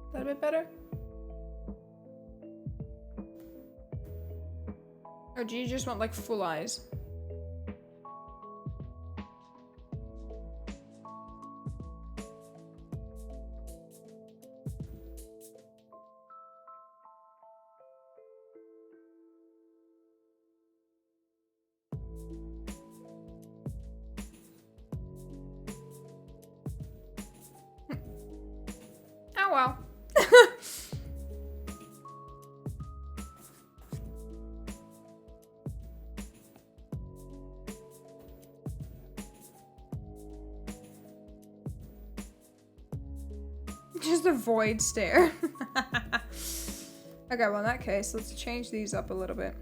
Speaker 1: Is that a bit better? Or do you just want like full eyes? Oh well. Just a void stare. Okay, well in that case, let's change these up a little bit.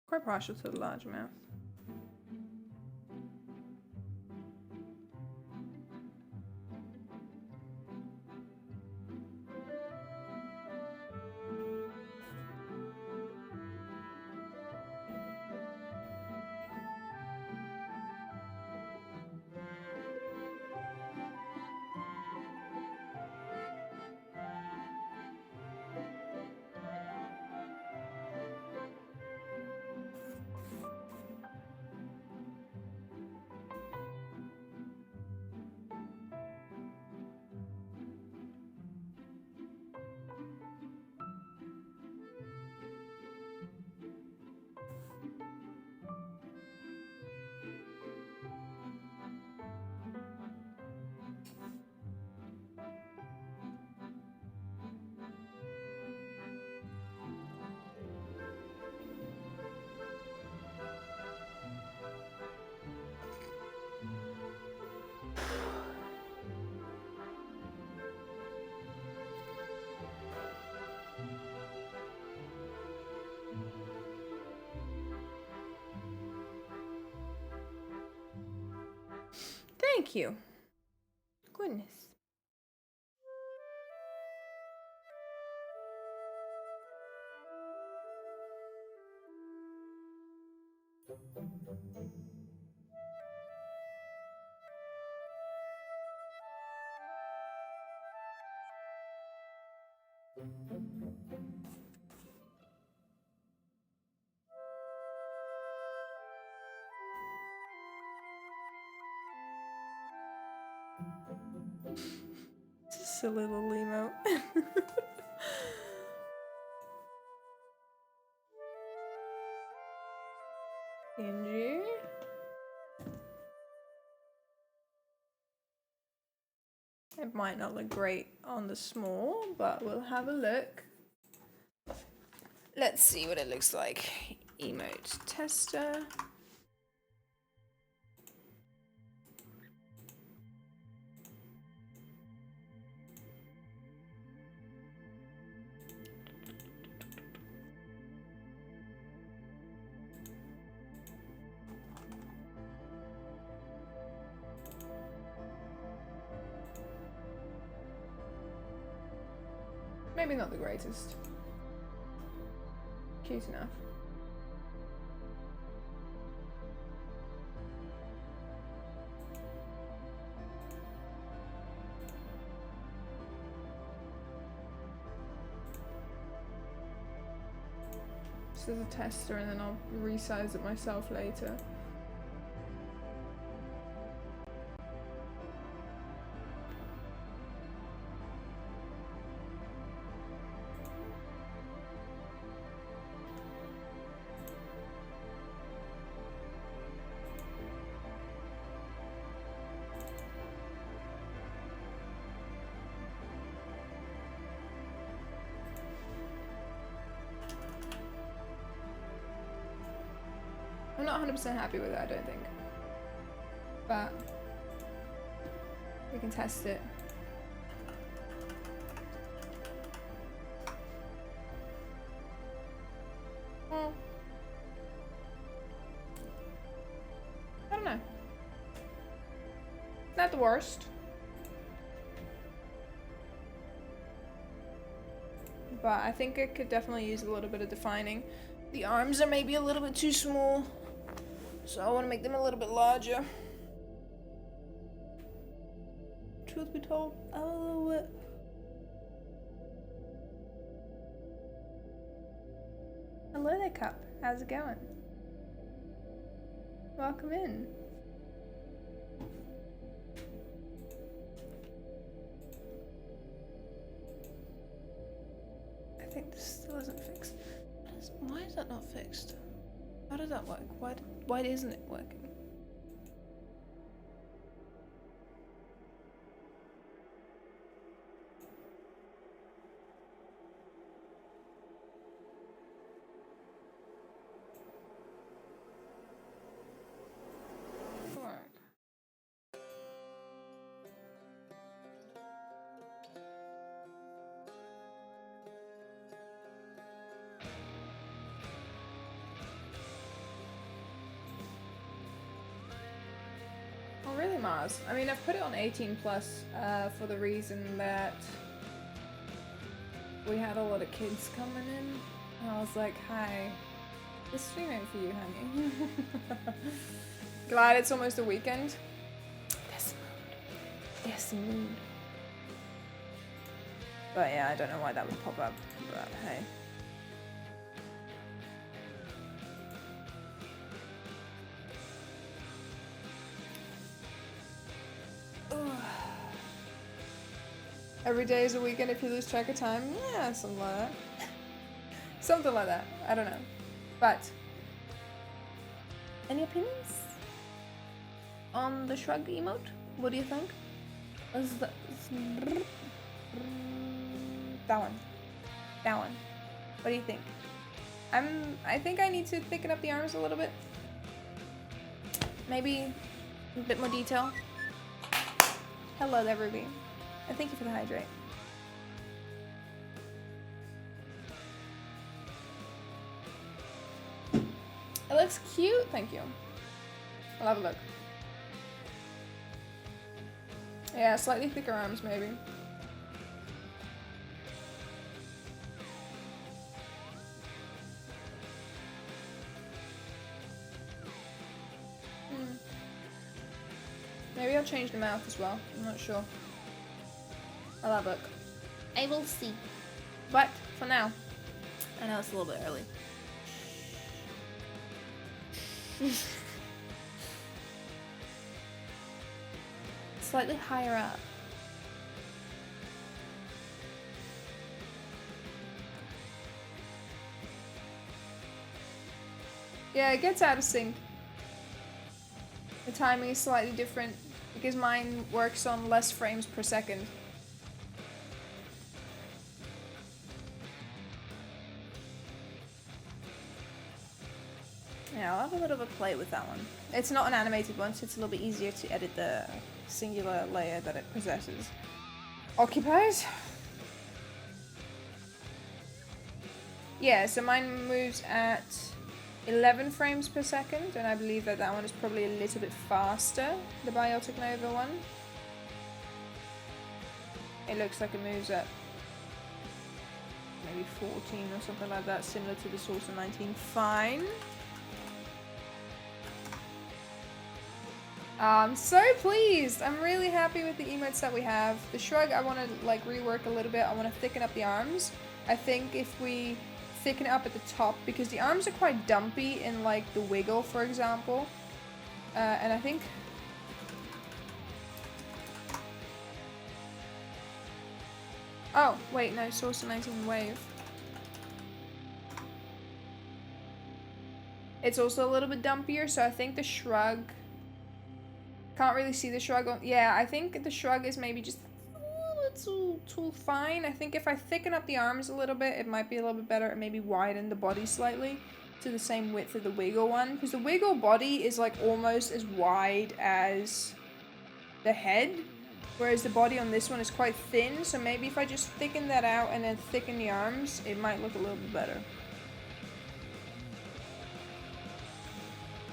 Speaker 1: Quite partial to the large mouth. Thank you. Goodness. It's a silly little emote. Angie. It might not look great on the small, but we'll have a look. Let's see what it looks like. Emote tester. maybe not the greatest. Cute enough. This is a tester and then I'll resize it myself later. I'm not 100% happy with it, I don't think. But we can test it. Well, I don't know. Not the worst. But I think it could definitely use a little bit of defining. The arms are maybe a little bit too small. So I want to make them a little bit larger. Truth be told, I'm a little bit. Hello there, Cup. How's it going? Welcome in. I think this still isn't fixed. Why is that not fixed? How does that work? Why isn't it working? Really, Mars. I mean, I've put it on 18 plus for the reason that we had a lot of kids coming in. And I was like, hi, this stream ain't for you, honey. Glad it's almost a weekend. Yes, mood. Yes, mood. But yeah, I don't know why that would pop up, but hey. Every day is a weekend if you lose track of time. Yeah, something like that. Something like that. I don't know. But any opinions on the shrug emote? What do you think? That one. That one. What do you think? I think I need to thicken up the arms a little bit. Maybe a bit more detail. Hello there, Ruby. And thank you for the hydrate. It looks cute, thank you. I'll have a look. Yeah, slightly thicker arms maybe. Maybe I'll change the mouth as well, I'm not sure. I'll have a look. I will see. But for now, I know it's a little bit early. Slightly higher up. Yeah, it gets out of sync. The timing is slightly different because mine works on less frames per second. Yeah, I'll have a little bit of play with that one. It's not an animated one, so it's a little bit easier to edit the singular layer that it possesses. Occupies? Yeah, so mine moves at 11 frames per second, and I believe that that one is probably a little bit faster, the Biotic Nova one. It looks like it moves at maybe 14 or something like that, similar to the Saucer 19. Fine. I'm so pleased. I'm really happy with the emotes that we have. The shrug, I want to like rework a little bit. I want to thicken up the arms. I think if we thicken it up at the top, because the arms are quite dumpy in like the wiggle, for example. And I think... Oh, wait, no, Saucer 19 wave. It's also a little bit dumpier, so I think the shrug... Can't really see the shrug on... Yeah, I think the shrug is maybe just a little too fine. I think if I thicken up the arms a little bit, it might be a little bit better, and maybe widen the body slightly to the same width of the wiggle one. Because the wiggle body is like almost as wide as the head, whereas the body on this one is quite thin. So maybe if I just thicken that out and then thicken the arms, it might look a little bit better.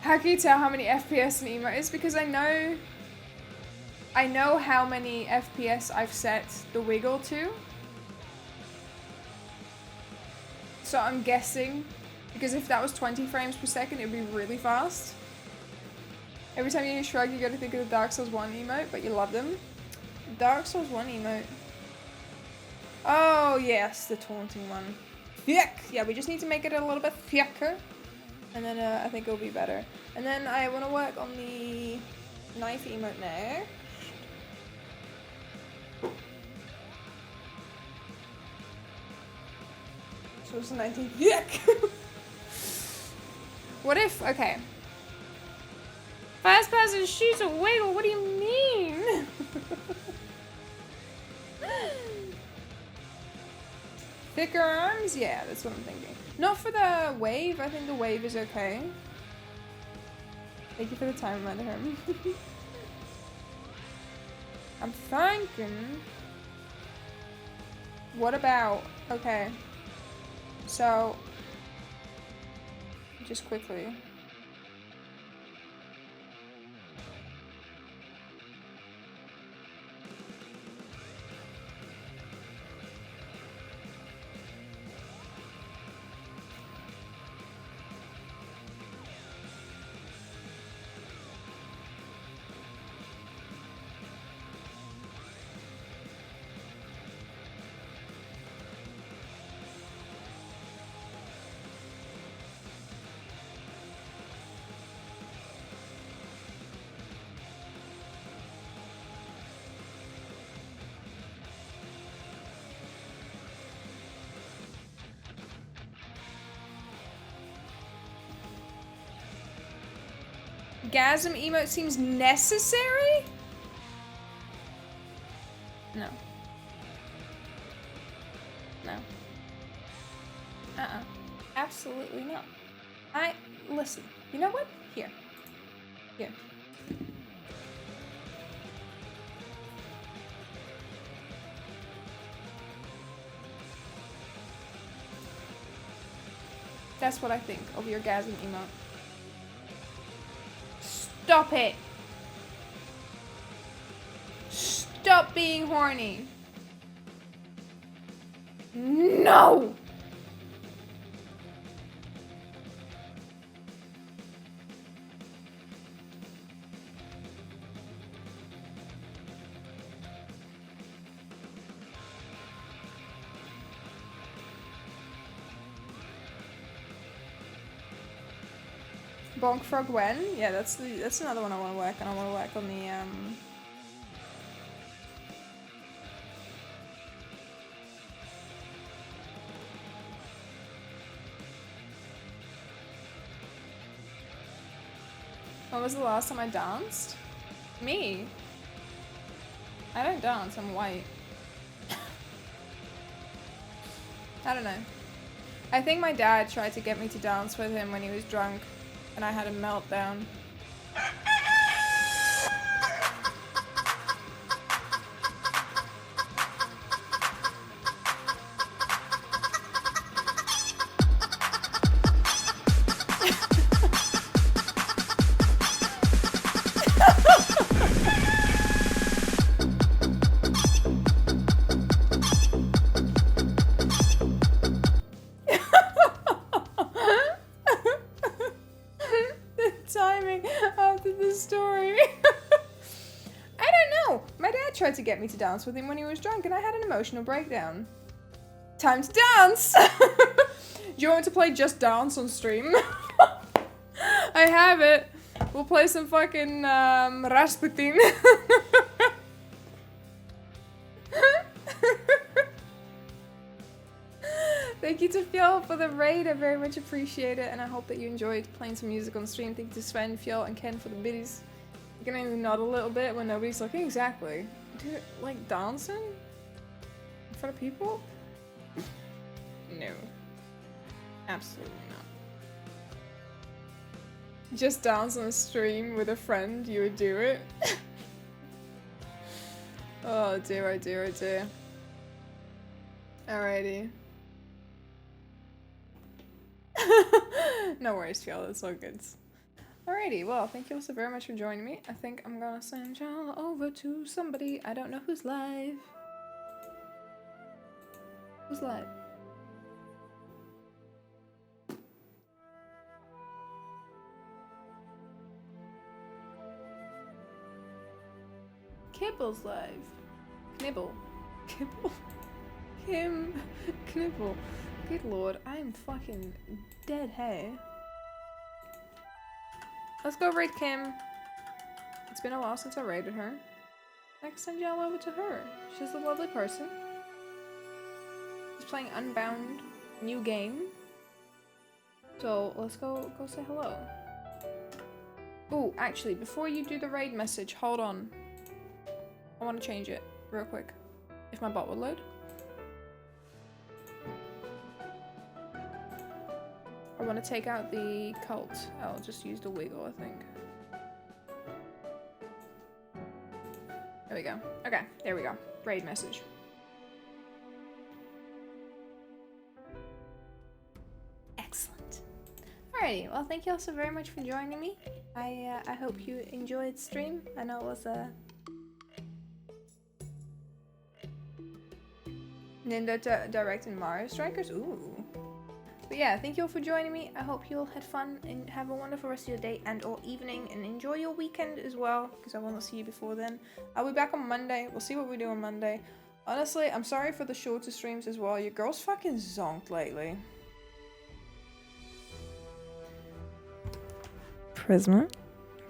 Speaker 1: How can you tell how many FPS an emote is? Because I know how many FPS I've set the wiggle to. So I'm guessing, because if that was 20 frames per second, it'd be really fast. Every time you hear shrug, you gotta think of the Dark Souls 1 emote, but you love them. Dark Souls 1 emote. Oh yes, the taunting one. Thick! Yeah, we just need to make it a little bit thicker. And then I think it'll be better. And then I want to work on the knife emote next. So it's 19. Yuck! What if, okay. Fast person shoots a wiggle, what do you mean? Thicker arms? Yeah, that's what I'm thinking. Not for the wave. I think the wave is okay. Thank you for the time reminder, Herm. I'm thinking... What about... Okay. So... Just quickly. Gasm emote seems necessary? No. No. Absolutely not. Listen, you know what? Here. Here. That's what I think of your gasm emote. Stop it! Stop being horny! No! Bonk Frog when? Yeah, that's another one I want to work on. I want to work on the When was the last time I danced? Me? I don't dance, I'm white. I don't know. I think my dad tried to get me to dance with him when he was drunk. And I had a meltdown. timing after the story. I don't know. My dad tried to get me to dance with him when he was drunk and I had an emotional breakdown. Time to dance! Do you want me to play Just Dance on stream? I have it. We'll play some fucking Rasputin. Thank you to Fjell for the raid, I very much appreciate it, and I hope that you enjoyed playing some music on stream. Thank you to Sven, Fjell, and Ken for the biddies. You can only nod a little bit when nobody's looking. Exactly. Do it like dancing? In front of people? No. Absolutely not. Just dance on a stream with a friend, you would do it? Oh dear, oh dear, oh dear. Alrighty. No worries, Fiona, it's all good. Alrighty, well, thank you also very much for joining me. I think I'm gonna send y'all over to somebody. I don't know who's live. Who's live? Kibble's live. Knibble. Kibble? Kim. Knibble. Good lord, I am fucking dead, hey. Let's go raid Kim. It's been a while since I raided her. I can send y'all over to her. She's a lovely person. She's playing Unbound, new game. So let's go say hello. Ooh, actually, before you do the raid message, hold on. I want to change it real quick. If my bot will load. I want to take out the cult. I'll just use the wiggle, I think. There we go. Okay, there we go. Raid message. Excellent. Alrighty, well, thank you all so very much for joining me. I hope you enjoyed stream. I know it was Ninja directing Mario Strikers. Ooh. But yeah, thank you all for joining me. I hope you all had fun and have a wonderful rest of your day and or evening, and enjoy your weekend as well, because I will not see you before then. I'll be back on Monday. We'll see what we do on Monday. Honestly, I'm sorry for the shorter streams as well. Your girl's fucking zonked lately. Prisma?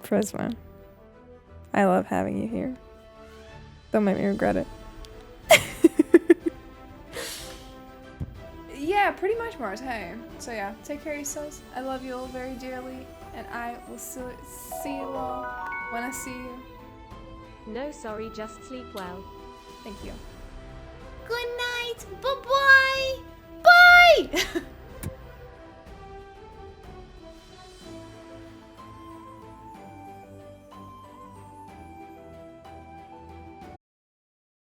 Speaker 1: Prisma. I love having you here. Don't make me regret it. Yeah, pretty much, Mars. Hey. So yeah, take care of yourselves. I love you all very dearly, and I will see you all when I see you.
Speaker 2: No, sorry, just sleep well.
Speaker 1: Thank you.
Speaker 3: Good night. Bye-bye. Bye!